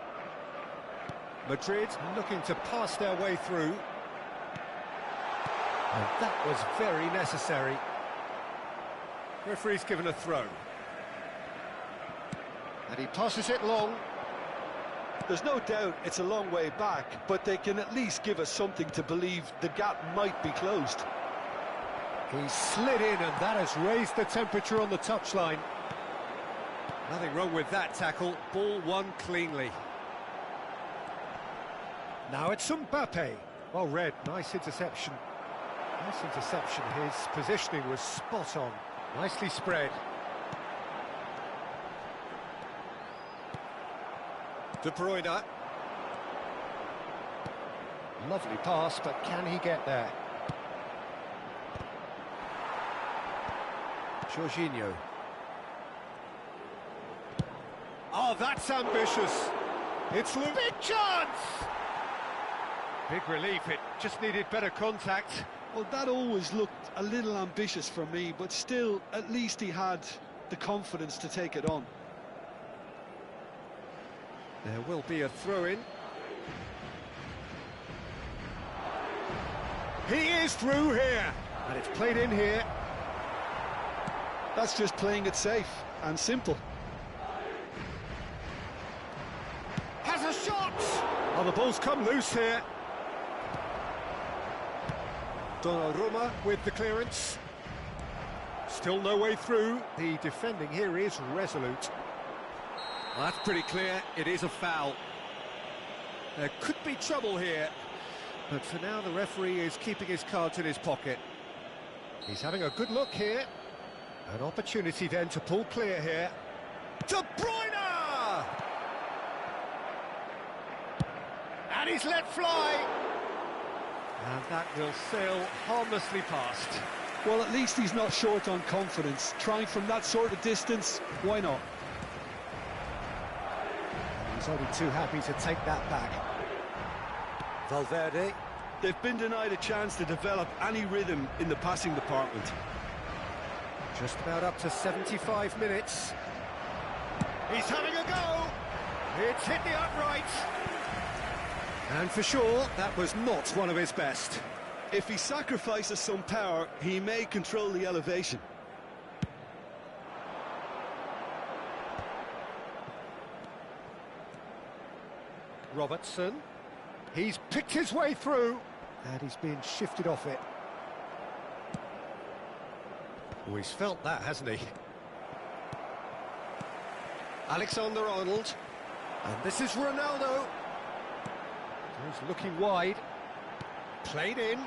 Madrid looking to pass their way through. And that was very necessary. Referee's given a throw. And he passes it long. There's no doubt it's a long way back, but they can at least give us something to believe the gap might be closed. He slid in, and that has raised the temperature on the touchline. Nothing wrong with that tackle. Ball won cleanly. Now it's Mbappe. Well read, nice interception. Nice interception. His positioning was spot on. Nicely spread. De Bruyne. Lovely pass, but can he get there? Jorginho. Oh, that's ambitious. It's Luke. Big chance! Big relief, it just needed better contact. Well, that always looked a little ambitious for me, but still, at least he had the confidence to take it on. There will be a throw-in. He is through here, and it's played in here. That's just playing it safe and simple. Has a shot! Oh, the ball's come loose here. Donnarumma with the clearance. Still no way through. The defending here is resolute. Well, that's pretty clear. It is a foul. There could be trouble here. But for now, the referee is keeping his cards in his pocket. He's having a good look here. An opportunity then to pull clear here. De Bruyne! And he's let fly. And that will sail harmlessly past. Well, at least he's not short on confidence. Trying from that sort of distance, why not? He's only too happy to take that back. Valverde. They've been denied a chance to develop any rhythm in the passing department. Just about up to 75 minutes. He's having a go. It's hit the upright. And for sure, that was not one of his best. If he sacrifices some power, he may control the elevation. Robertson. He's picked his way through. And he's been shifted off it. Oh, he's felt that, hasn't he? Alexander-Arnold. And this is Ronaldo. He's looking wide. Played in.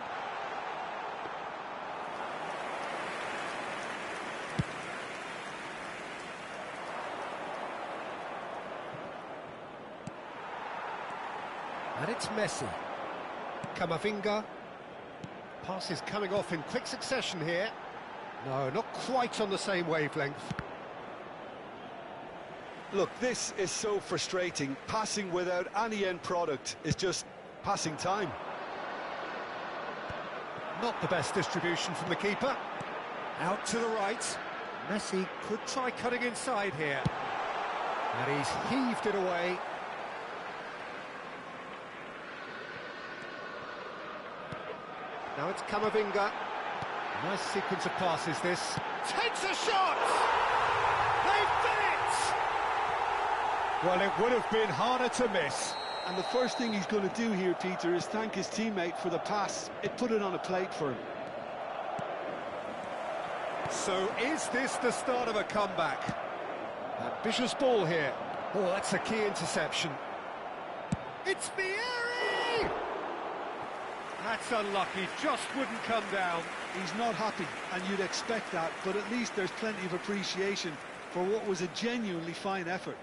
And it's Messi. Camavinga. Pass is coming off in quick succession here. No, not quite on the same wavelength. Look, this is so frustrating. Passing without any end product is just passing time. Not the best distribution from the keeper. Out to the right. Messi could try cutting inside here. And he's heaved it away. Now it's Camavinga. Nice sequence of passes, this. Takes a shot! They've done it! Well, it would have been harder to miss. And the first thing he's going to do here, Peter, is thank his teammate for the pass. It put it on a plate for him. So is this the start of a comeback? Ambitious ball here. Oh, that's a key interception. It's Vieri! That's unlucky, just wouldn't come down. He's not happy, and you'd expect that, but at least there's plenty of appreciation for what was a genuinely fine effort.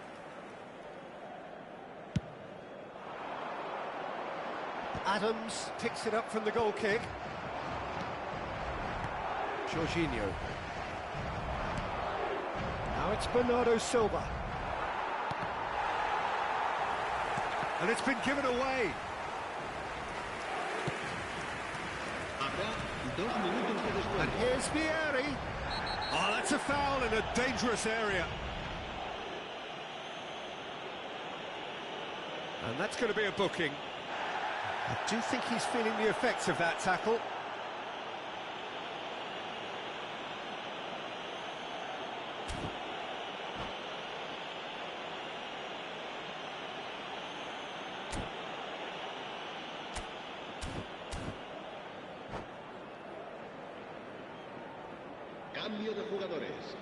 Adams picks it up from the goal kick. Jorginho. Now it's Bernardo Silva. And it's been given away. And here's Vieri. Oh, that's a foul in a dangerous area. And that's going to be a booking. I do think he's feeling the effects of that tackle. Cambio de jugadores.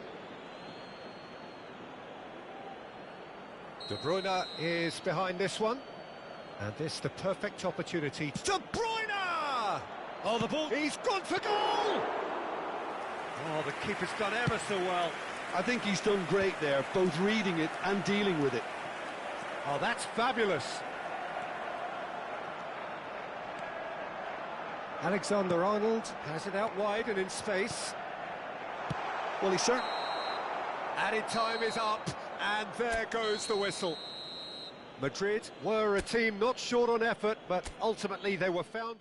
De Bruyne is behind this one. And this the perfect opportunity. De Bruyne! Oh, the ball. He's gone for goal! Oh, the keeper's done ever so well. I think he's done great there, both reading it and dealing with it. Oh, that's fabulous. Alexander-Arnold has it out wide and in space. Well, he's certainly... Added time is up, and there goes the whistle. Madrid were a team not short on effort, but ultimately they were found...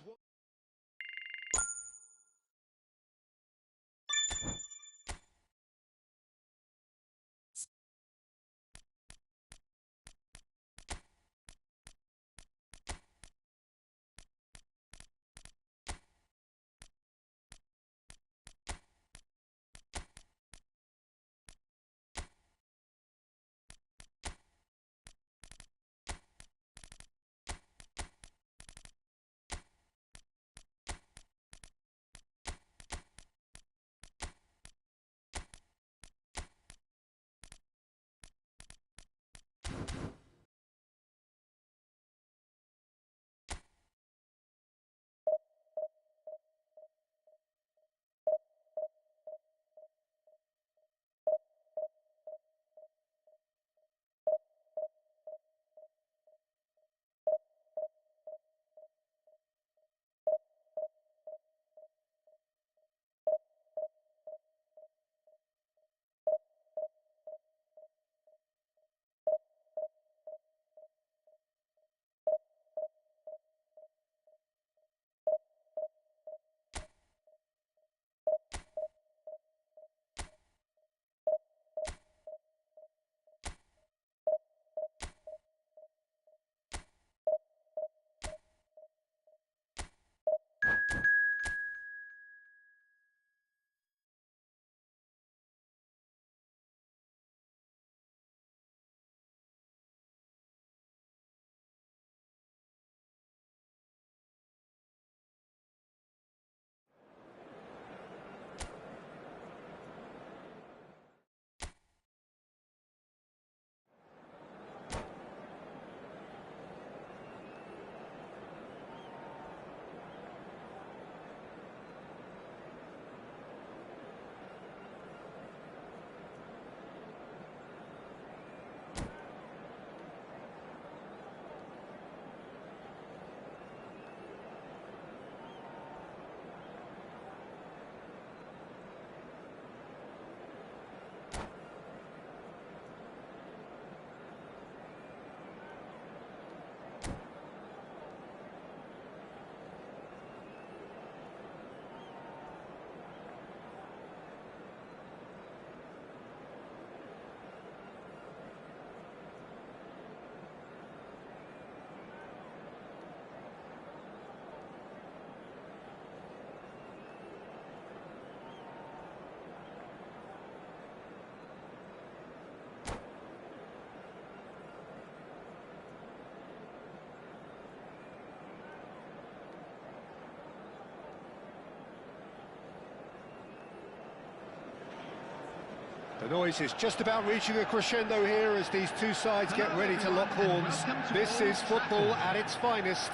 The noise is just about reaching a crescendo here as these two sides get ready to lock horns. This is football at its finest.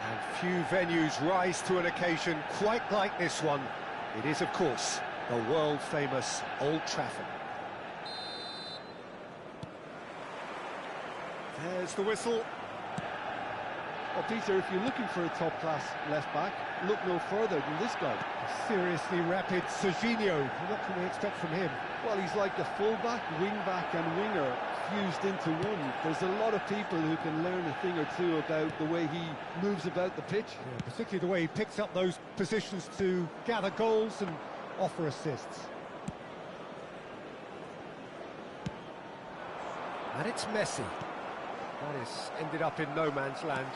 And few venues rise to an occasion quite like this one. It is, of course, the world-famous Old Trafford. There's the whistle. Well, Peter, if you're looking for a top-class left-back, look no further than this guy. A seriously rapid Serginho. What can we expect from him? Well, he's like a full-back, wing-back and winger fused into one. There's a lot of people who can learn a thing or two about the way he moves about the pitch. Yeah, particularly the way he picks up those positions to gather goals and offer assists. And it's Messi. That is ended up in no man's land,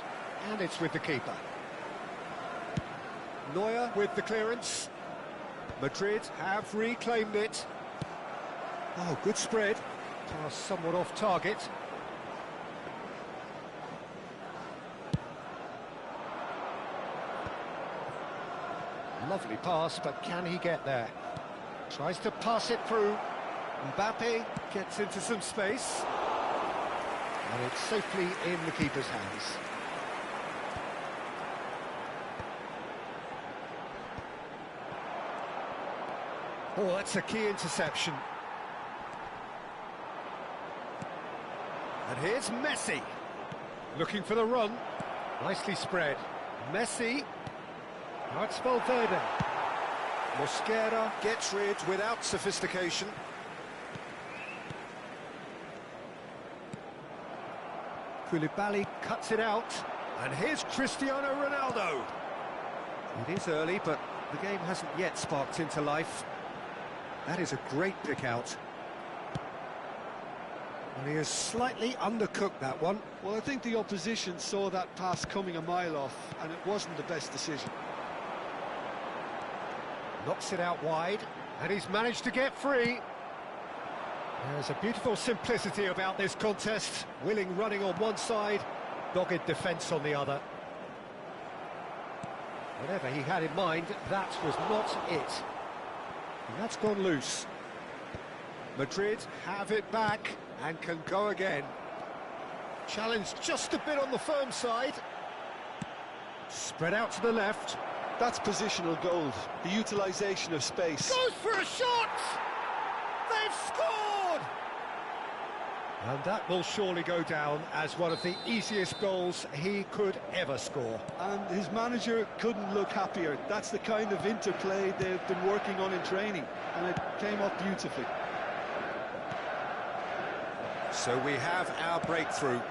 and it's with the keeper. Neuer with the clearance. Madrid have reclaimed it. Oh, good spread. Pass somewhat off target. Lovely pass, but can he get there? Tries to pass it through. Mbappe gets into some space. And it's safely in the keeper's hands. Oh, that's a key interception. And here's Messi. Looking for the run. Nicely spread. Messi. Now it's Valverde. Mosquera gets rid without sophistication. Koulibaly cuts it out. And here's Cristiano Ronaldo. It is early, but the game hasn't yet sparked into life. That is a great pick out. And he has slightly undercooked that one. Well, I think the opposition saw that pass coming a mile off, and it wasn't the best decision. Knocks it out wide, and he's managed to get free. There's a beautiful simplicity about this contest. Willing running on one side, dogged defence on the other. Whatever he had in mind, that was not it. And that's gone loose. Madrid have it back and can go again. Challenged just a bit on the firm side. Spread out to the left. That's positional gold, the utilisation of space. Goes for a shot! They've scored! And that will surely go down as one of the easiest goals he could ever score. And his manager couldn't look happier. That's the kind of interplay they've been working on in training, and it came off beautifully. So we have our breakthrough.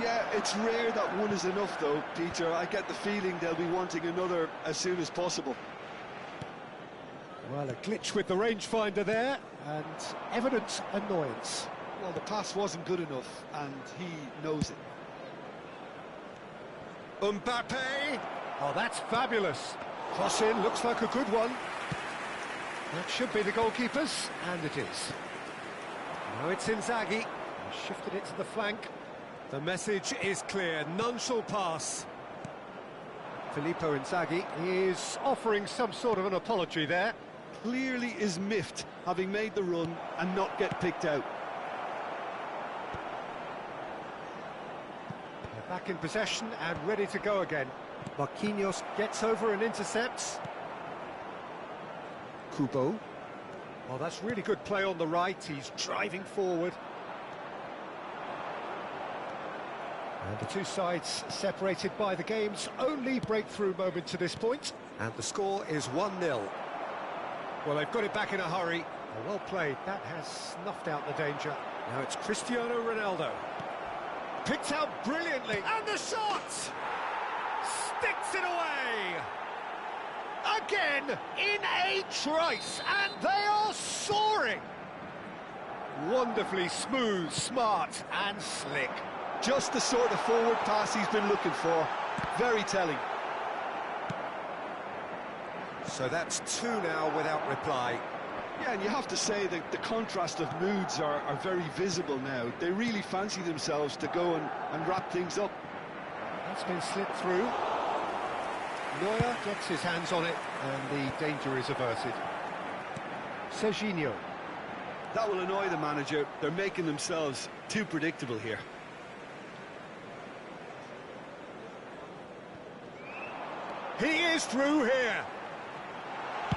Yeah, it's rare that one is enough though, Peter. I get the feeling they'll be wanting another as soon as possible. Well, a glitch with the rangefinder there, and evident annoyance. Well, the pass wasn't good enough, and he knows it. Mbappe! Oh, that's fabulous. Cross in, looks like a good one. That should be the goalkeeper's, and it is. Now it's Inzaghi. He shifted it to the flank. The message is clear, none shall pass. Filippo Inzaghi is offering some sort of an apology there. Clearly is miffed, having made the run and not get picked out. They're back in possession and ready to go again. Marquinhos gets over and intercepts. Kubo. Well, that's really good play on the right. He's driving forward. And the two sides separated by the game's only breakthrough moment to this point. And the score is 1-0. Well, they've got it back in a hurry. Well played. That has snuffed out the danger. Now it's Cristiano Ronaldo. Picked out brilliantly. And the shot! Sticks it away! Again, in a trice. And they are soaring! Wonderfully smooth, smart and slick. Just the sort of forward pass he's been looking for. Very telling. So that's two now without reply. Yeah, and you have to say that the contrast of moods are very visible now. They really fancy themselves to go and wrap things up. That's been slipped through. Neuer gets his hands on it, and the danger is averted. Serginho. That will annoy the manager. They're making themselves too predictable here. He is through here.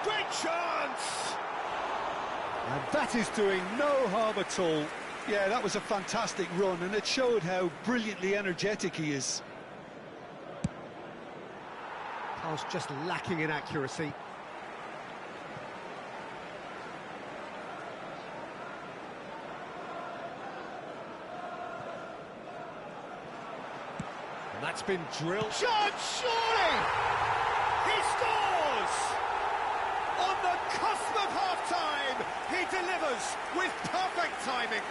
Great chance! And that is doing no harm at all. Yeah, that was a fantastic run, and it showed how brilliantly energetic he is. Pass just lacking in accuracy. And that's been drilled. Shot, surely! He scores! On the cusp of half-time, he delivers with perfect timing.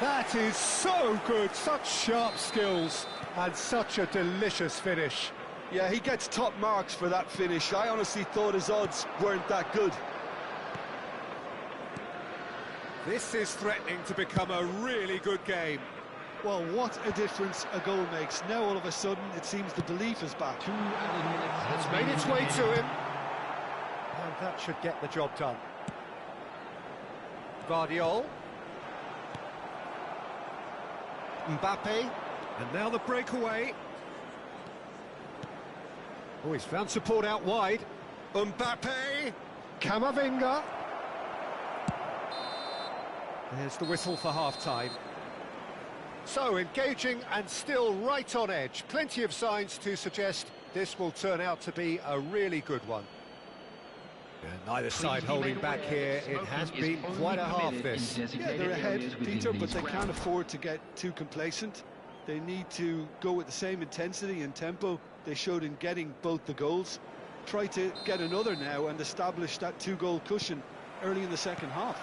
That That is so good, such sharp skills, and such a delicious finish. Yeah, he gets top marks for that finish. I honestly thought his odds weren't that good. This is threatening to become a really good game. Well, what a difference a goal makes. Now all of a sudden it seems the belief is back. 2 added minutes has It's been made its way indicated. to him. And that should get the job done. Guardiola. Mbappe. And now the breakaway. Oh, he's found support out wide. Mbappe. Camavinga. There's the whistle for half-time. So, engaging and still right on edge. Plenty of signs to suggest this will turn out to be a really good one. And neither side holding back here. It has been quite a half, this. Yeah, they're ahead, Peter, but they can't afford to get too complacent. They need to go with the same intensity and tempo they showed in getting both the goals. Try to get another now and establish that 2-goal cushion early in the second half.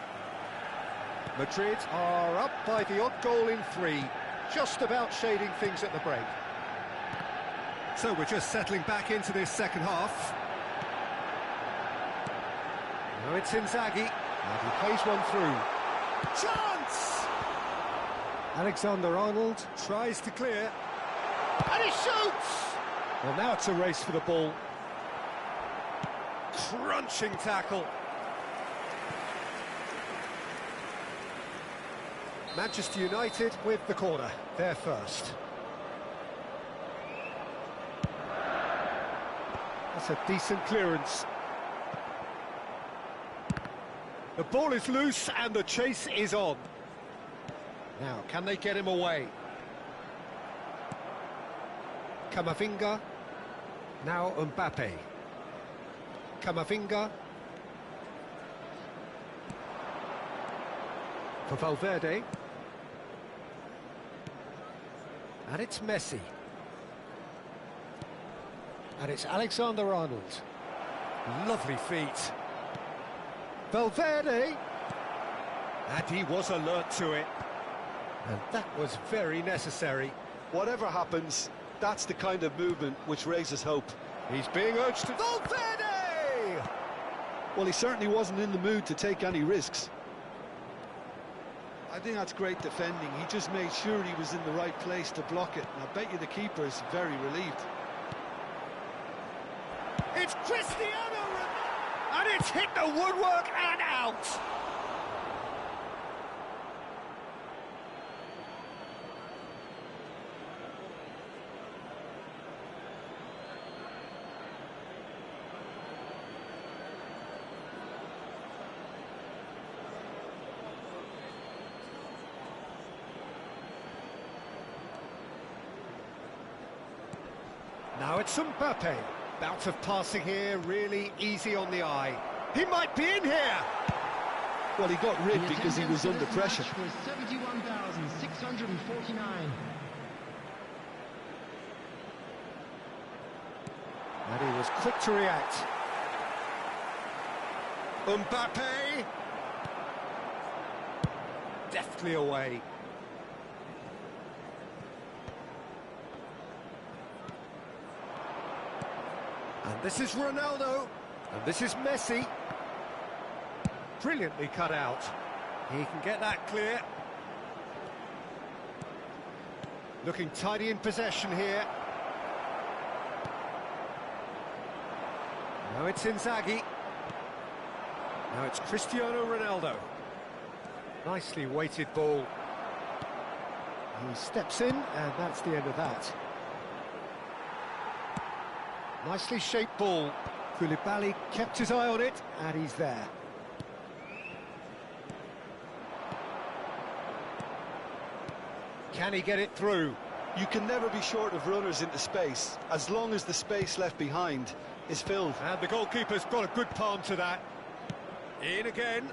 Madrid are up by the odd goal in 3, just about shading things at the break. So we're just settling back into this second half. Now it's Inzaghi, and he plays one through. Chance! Alexander-Arnold tries to clear, and he shoots! Well, now it's a race for the ball. Crunching tackle. Manchester United with the corner, they're first. That's a decent clearance. The ball is loose and the chase is on. Now, can they get him away? Camavinga. Now Mbappe. Camavinga. For Valverde. And it's Messi. And it's Alexander-Arnold. Lovely feet. Valverde. And he was alert to it. And that was very necessary. Whatever happens, that's the kind of movement which raises hope. He's being urged to... Valverde! Well, he certainly wasn't in the mood to take any risks. I think that's great defending. He just made sure he was in the right place to block it. And I bet you the keeper is very relieved. It's Cristiano Ronaldo! And it's hit the woodwork and out! Now it's Mbappe. Bout of passing here, really easy on the eye. He might be in here! Well, he got rid because he was under pressure. 71,649. And he was quick to react. Mbappe! Deftly away. And this is Ronaldo, and this is Messi. Brilliantly cut out. He can get that clear. Looking tidy in possession here. Now it's Inzaghi. Now it's Cristiano Ronaldo. Nicely weighted ball. He steps in, and that's the end of that. Nicely shaped ball. Koulibaly kept his eye on it, and he's there. Can he get it through? You can never be short of runners into space, as long as the space left behind is filled. And the goalkeeper's got a good palm to that. In again.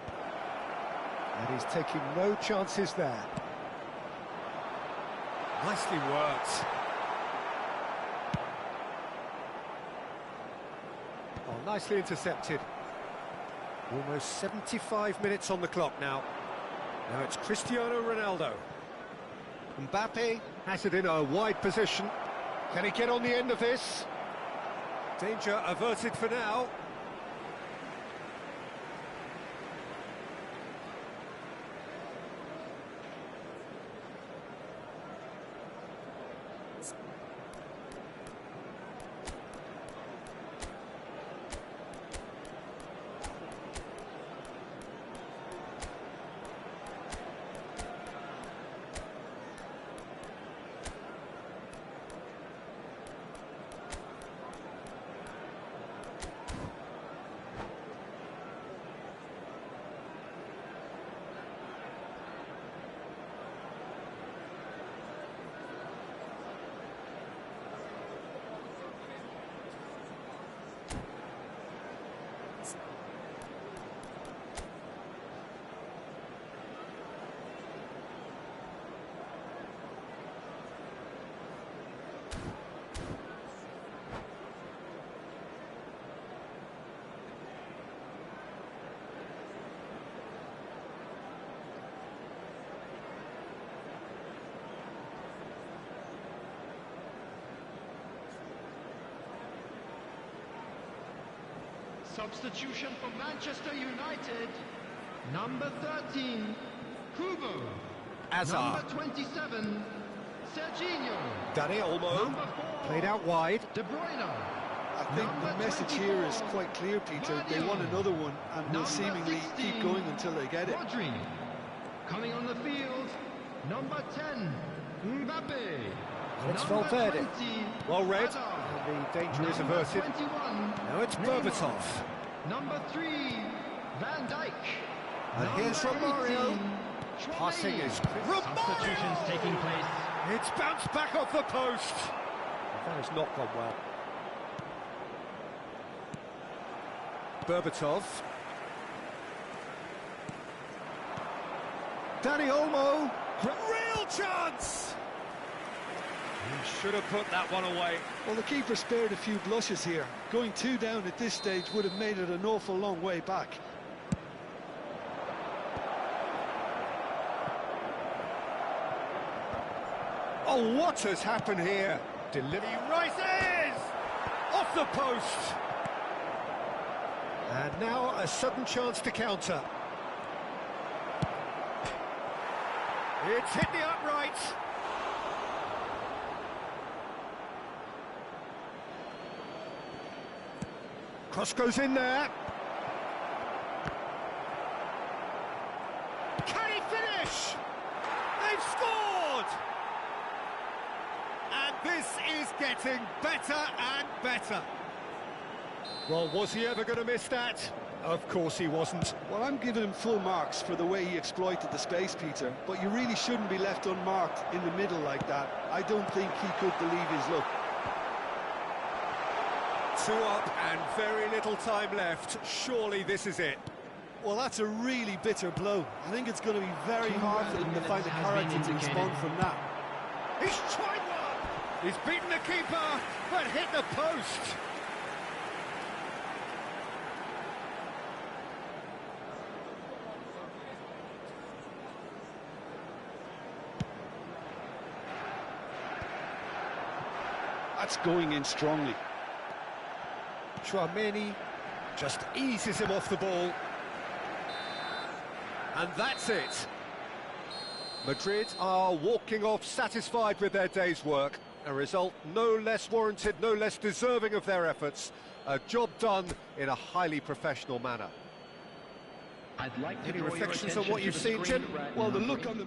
And he's taking no chances there. Nicely worked. Oh, nicely intercepted. Almost 75 minutes on the clock now. Now it's Cristiano Ronaldo. Mbappe has it in a wide position. Can he get on the end of this? Danger averted for now. Substitution for Manchester United. Number 13, Kubo. Hazard. Number 27, Serginho. Dani Olmo. Number 4, Played out wide. De Bruyne. I think the message here is quite clear, Peter. They want another one and will Number seemingly 16, keep going until they get it. Rodri. Coming on the field, number 10, Mbappe. It's Number Valverde. 20, Well read. Hazard. And the danger is Number averted. 21, Now it's Neymar. Berbatov. Number 3, Van Dijk. And here's Romario. 18, Passing Tchouaméni. is Substitutions taking place. It's bounced back off the post. That has not gone well. Berbatov. Dani Olmo. Real chance! He should have put that one away. Well, the keeper spared a few blushes here. Going 2 down at this stage would have made it an awful long way back. Oh, what has happened here? Delivery rises! Off the post! And now a sudden chance to counter. It's hit the upright. Cross goes in there. Can he finish? They've scored! And this is getting better and better. Well, was he ever going to miss that? Of course he wasn't. Well, I'm giving him full marks for the way he exploited the space, Peter, but you really shouldn't be left unmarked in the middle like that. I don't think he could believe his luck. 2 up and very little time left. Surely this is it. Well, that's a really bitter blow. I think it's going to be very hard for him to find the character to respond from that. He's tried one! He's beaten the keeper, but hit the post. That's going in strongly. Tchouaméni just eases him off the ball. And that's it. Madrid are walking off satisfied with their day's work. A result no less warranted, no less deserving of their efforts. A job done in a highly professional manner. I'd like to Any draw your reflections on attention what to you've the seen, screen Tim? right Well, the now. look on the...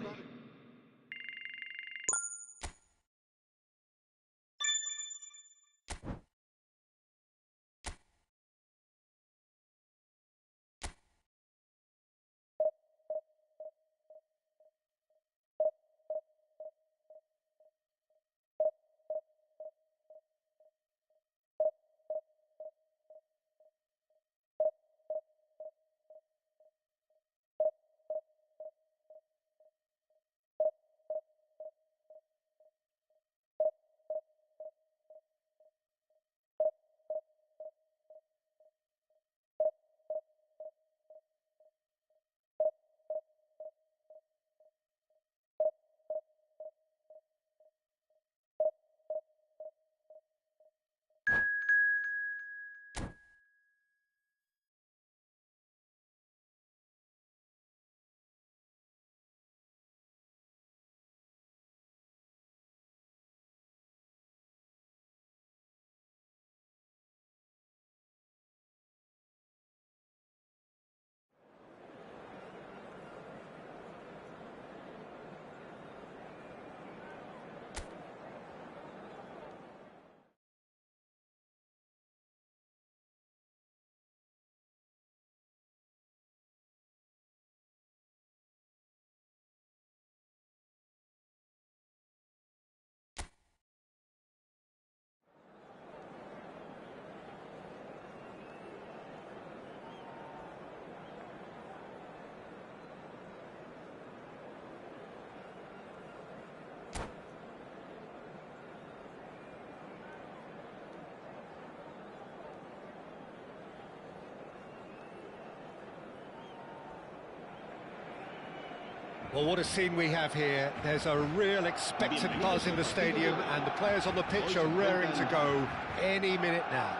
Well, what a scene we have here. There's a real expectant buzz in the stadium, and the players on the pitch are raring to go any minute now.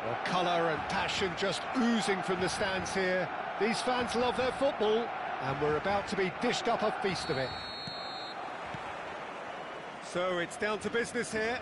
Well, colour and passion just oozing from the stands here. These fans love their football, and we're about to be dished up a feast of it. So it's down to business here.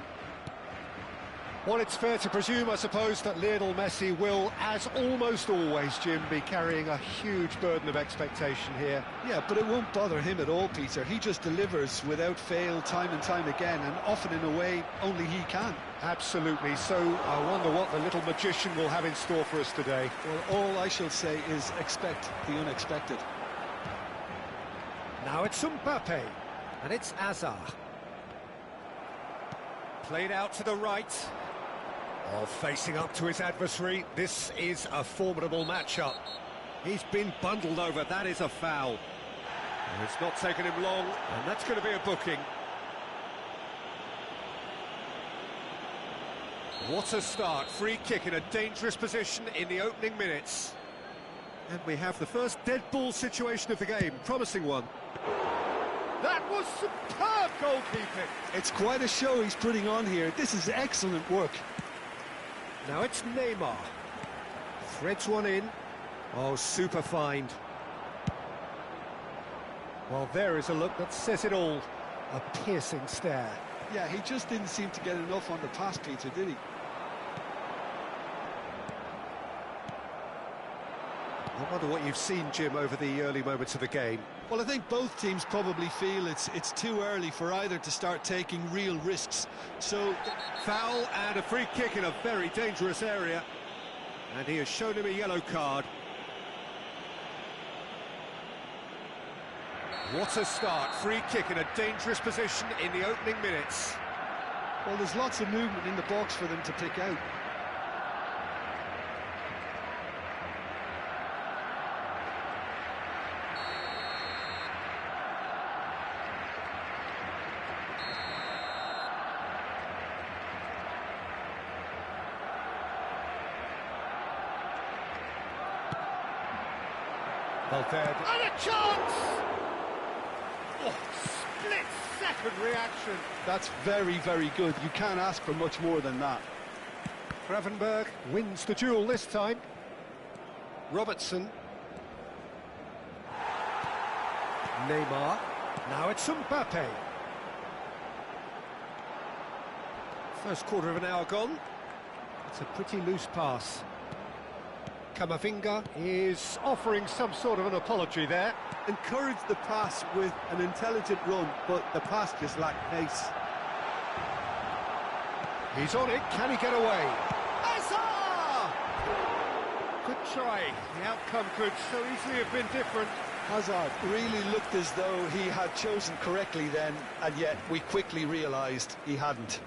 Well, it's fair to presume, I suppose, that Lionel Messi will, as almost always, Jim, be carrying a huge burden of expectation here. Yeah, but it won't bother him at all, Peter. He just delivers without fail time and time again, and often in a way only he can. Absolutely. So I wonder what the little magician will have in store for us today. Well, all I shall say is expect the unexpected. Now it's Mbappe, and it's Hazard. Played out to the right. Oh, facing up to his adversary. This is a formidable matchup. He's been bundled over. That is a foul. And it's not taken him long, and that's going to be a booking. What a start. Free kick in a dangerous position in the opening minutes. And we have the first dead ball situation of the game. Promising one. That was superb goalkeeping. It's quite a show he's putting on here. This is excellent work. Now it's Neymar. Threads one in. Oh, super find. Well, there is a look that says it all. A piercing stare. Yeah, he just didn't seem to get enough on the pass, Peter, did he? I wonder what you've seen, Jim, over the early moments of the game. Well, I think both teams probably feel it's too early for either to start taking real risks. So, Foul and a free kick in a very dangerous area. And he has shown him a yellow card. What a start. Free kick in a dangerous position in the opening minutes. well, there's lots of movement in the box for them to pick out. Valverde. And a chance! Oh, split-second reaction. That's very, very good. You can't ask for much more than that. Gravenberg wins the duel this time. Robertson. Neymar. Now it's Mbappe. First quarter of an hour gone. It's a pretty loose pass. Camavinga is offering some sort of an apology there. Encouraged the pass with an intelligent run, but the pass just lacked pace. He's on it, can he get away? Hazard! Good try, the outcome could so easily have been different. Hazard really looked as though he had chosen correctly then, and yet we quickly realised he hadn't.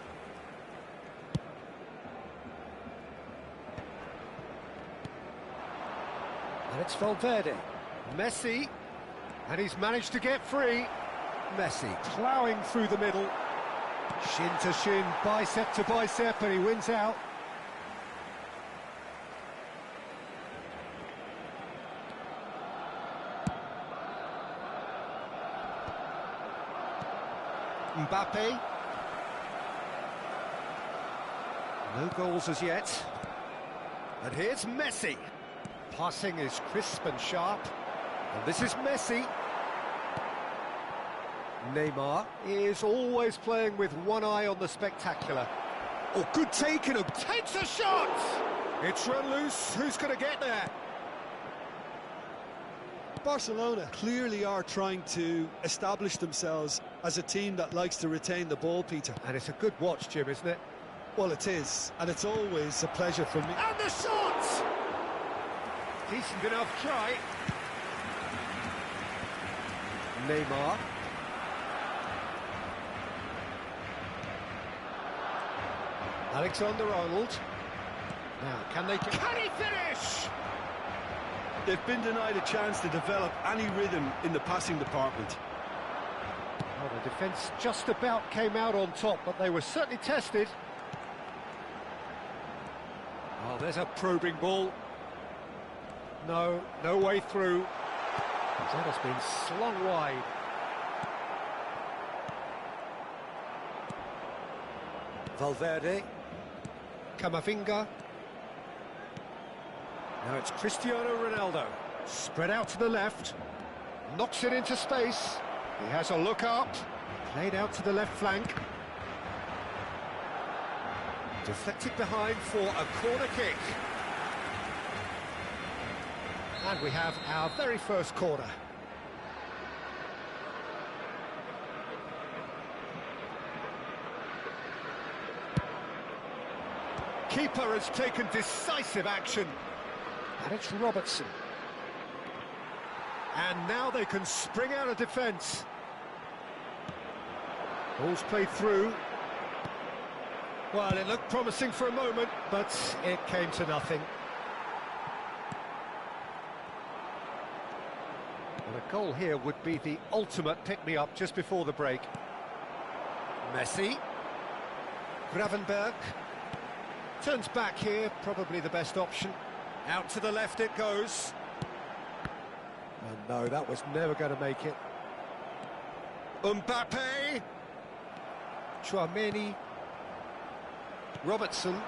And it's Valverde. Messi, and he's managed to get free. Messi ploughing through the middle. Shin to shin, bicep to bicep, and he wins out. Mbappe. No goals as yet. And here's Messi. Passing is crisp and sharp. And this is Messi. Neymar is always playing with one eye on the spectacular. Oh, good taking him. Takes a shot! It's run loose. Who's going to get there? Barcelona clearly are trying to establish themselves as a team that likes to retain the ball, Peter. And it's a good watch, Jim, isn't it? Well, it is, and it's always a pleasure for me. And the shot! Decent enough try. Neymar. Alexander-Arnold. Now, can he finish? They've been denied a chance to develop any rhythm in the passing department. Well, the defence just about came out on top, but they were certainly tested. Oh, there's a probing ball. No way through. That has been slung wide. Valverde. Camavinga. Now it's Cristiano Ronaldo. Spread out to the left. Knocks it into space. He has a look up. Played out to the left flank. Deflected behind for a corner kick. And we have our very first corner. Keeper has taken decisive action. And it's Robertson. And now they can spring out of defence. Ball's played through. Well, it looked promising for a moment, but it came to nothing. Well, a goal here would be the ultimate pick-me-up just before the break. Messi. Gravenberg. Turns back here, probably the best option. Out to the left it goes. And no, that was never going to make it. Mbappe. Tchouaméni. Robertson.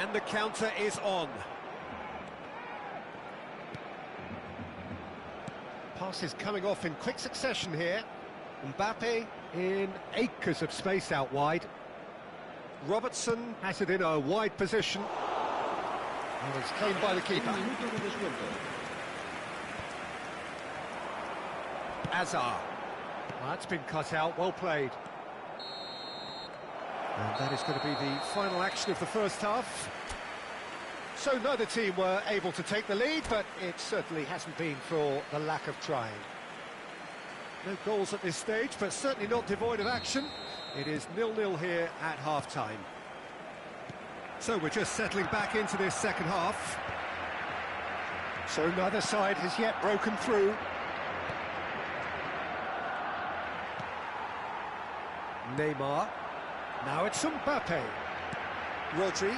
And the counter is on. Passes coming off in quick succession here. Mbappe in acres of space out wide. Robertson has it in a wide position. And it's claimed by the keeper. Azar. Well, that's been cut out, well played. And that is going to be the final action of the first half. So neither team were able to take the lead, but it certainly hasn't been for the lack of trying. No goals at this stage, but certainly not devoid of action. It is 0-0 here at half-time. So we're just settling back into this second half. So neither side has yet broken through. Neymar. Now it's Mbappe. Rodri.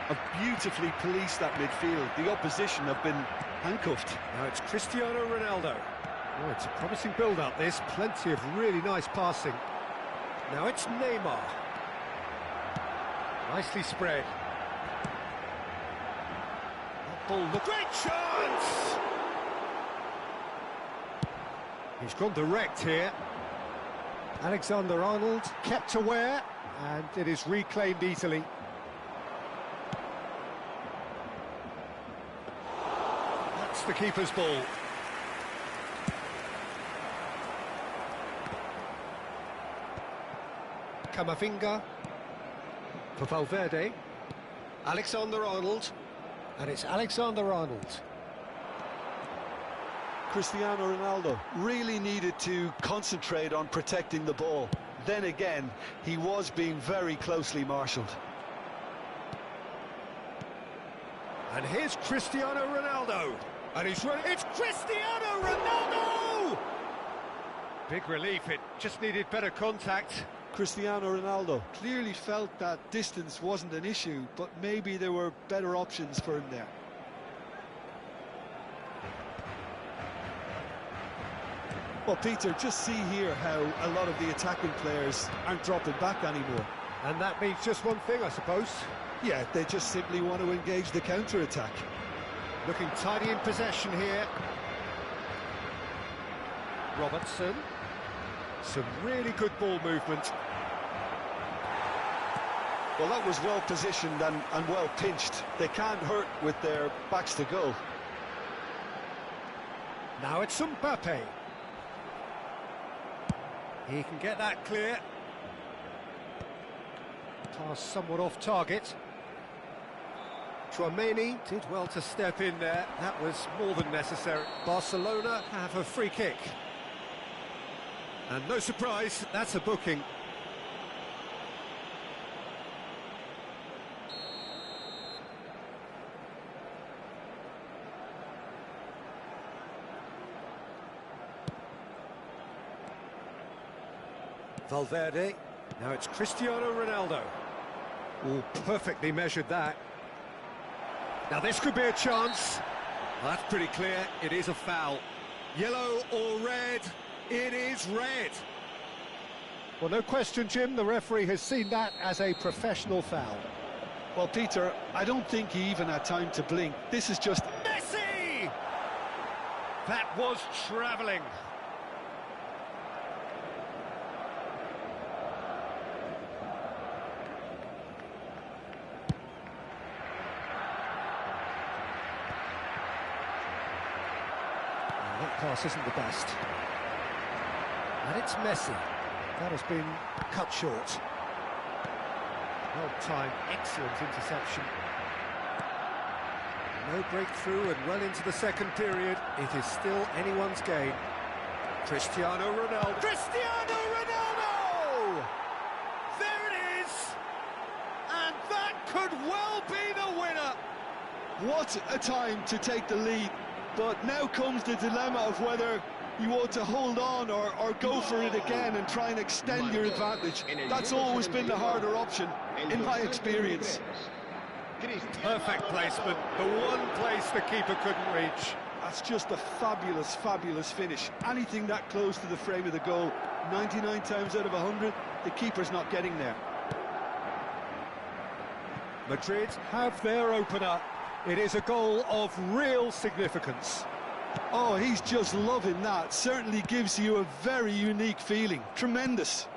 Have beautifully policed that midfield. The opposition have been handcuffed. Now it's Cristiano Ronaldo. Oh, it's a promising build-up, this. Plenty of really nice passing. Now it's Neymar. Nicely spread. That ball look. Great chance! He's gone direct here. Alexander-Arnold kept aware, and it is reclaimed easily. That's the keeper's ball. Camavinga for Valverde. Alexander-Arnold, and it's Alexander-Arnold. Cristiano Ronaldo really needed to concentrate on protecting the ball. Then again, he was being very closely marshalled. And here's Cristiano Ronaldo. And he's running. It's Cristiano Ronaldo! Big relief, it just needed better contact. Cristiano Ronaldo. Clearly felt that distance wasn't an issue, but maybe there were better options for him there. Well, Peter, just see here how a lot of the attacking players aren't dropping back anymore. And that means just one thing, I suppose. Yeah, they just simply want to engage the counter-attack. Looking tidy in possession here. Robertson. Some really good ball movement. Well, that was well positioned and well pinched. They can't hurt with their backs to goal. Now it's Mbappe. He can get that clear. Pass somewhat off target. Tchouaméni did well to step in there. That was more than necessary. Barcelona have a free kick. And no surprise, that's a booking. Valverde. Now it's Cristiano Ronaldo. Oh, perfectly measured that. Now this could be a chance. That's pretty clear, it is a foul. Yellow or red? It is red. Well, no question, Jim, the referee has seen that as a professional foul. Well, Peter, I don't think he even had time to blink. This is just... Messi! That was travelling. That pass isn't the best. And it's Messi. That has been cut short. Well timed, excellent interception. No breakthrough and well into the second period. It is still anyone's game. Cristiano Ronaldo. Cristiano Ronaldo! There it is! And that could well be the winner! What a time to take the lead. But now comes the dilemma of whether you want to hold on or go for it again and try and extend your advantage. That's always been the harder option, in my experience. Perfect placement, the one place the keeper couldn't reach. That's just a fabulous, fabulous finish. Anything that close to the frame of the goal, 99 times out of 100, the keeper's not getting there. Madrid have their opener. It is a goal of real significance. Oh, he's just loving that. Certainly gives you a very unique feeling. Tremendous.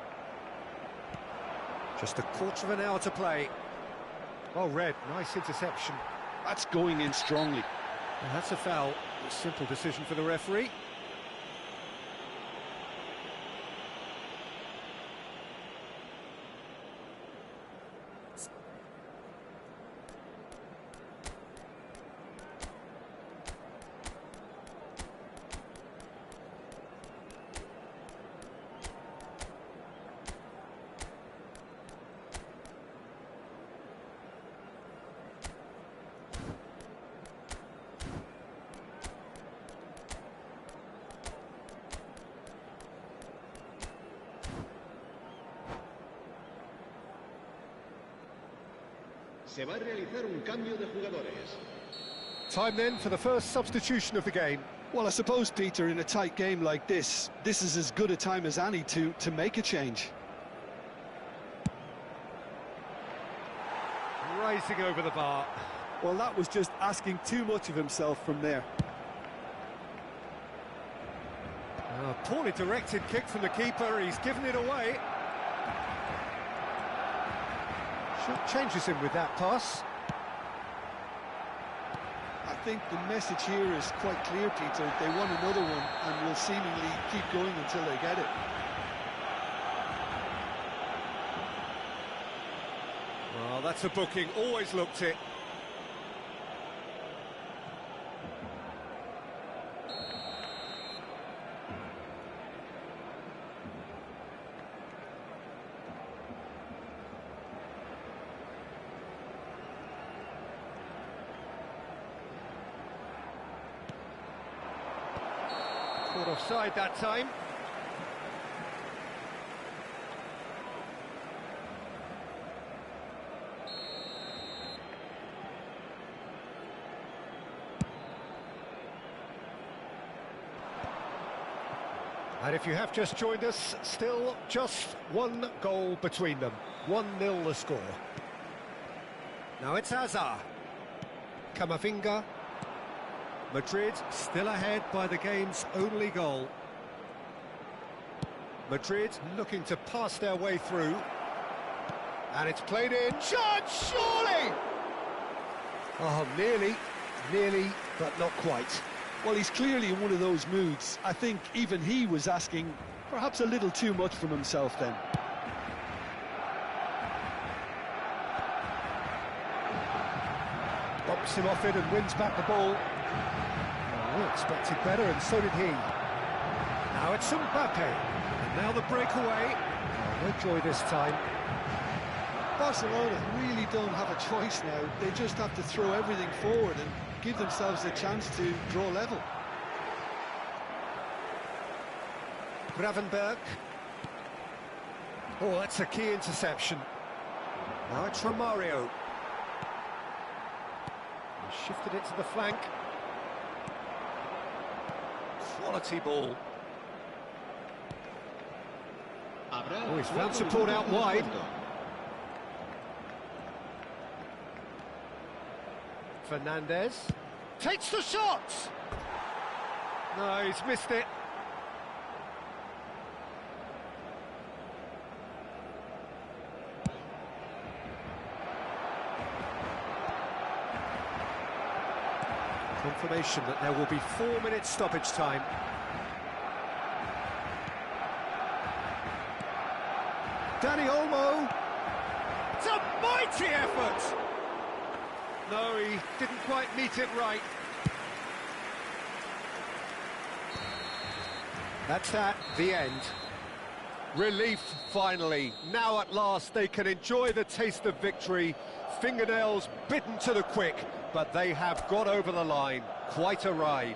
Just a quarter of an hour to play. Oh, red, nice interception. That's going in strongly. And that's a foul. A simple decision for the referee. Se va a realizar un cambio de jugadores. Time then for the first substitution of the game. Well, I suppose, Peter, in a tight game like this is as good a time as any to make a change. Rising over the bar. Well, that was just asking too much of himself from there. A poorly directed kick from the keeper, he's given it away. Changes him with that pass. I think the message here is quite clear, Peter. They want another one and will seemingly keep going until they get it. Well, that's a booking, always looked it. Caught offside that time. And if you have just joined us, still just one goal between them. 1-0 the score. Now it's Hazard. Camavinga. Madrid still ahead by the game's only goal. Madrid looking to pass their way through. And it's played in. Shot, surely! Oh, nearly, but not quite. Well, he's clearly in one of those moods. I think even he was asking perhaps a little too much from himself then. Bumps him off it and wins back the ball. We expected better, and so did he. Now it's Mbappe. And now the breakaway. Oh, no joy this time. Barcelona really don't have a choice now. They just have to throw everything forward and give themselves a chance to draw level. Gravenberg. Oh, that's a key interception. Now it's Romario. He shifted it to the flank. Quality ball. Habrá Oh, he's found 4 support minutos out de wide. descuento. Fernandez takes the shot! No, he's missed it. Confirmation that there will be 4 minutes stoppage time. Danny Olmo. It's a mighty effort! No, he didn't quite meet it right. That's at the end. Relief, finally. Now at last they can enjoy the taste of victory. Fingernails bitten to the quick, but they have got over the line. Quite a ride.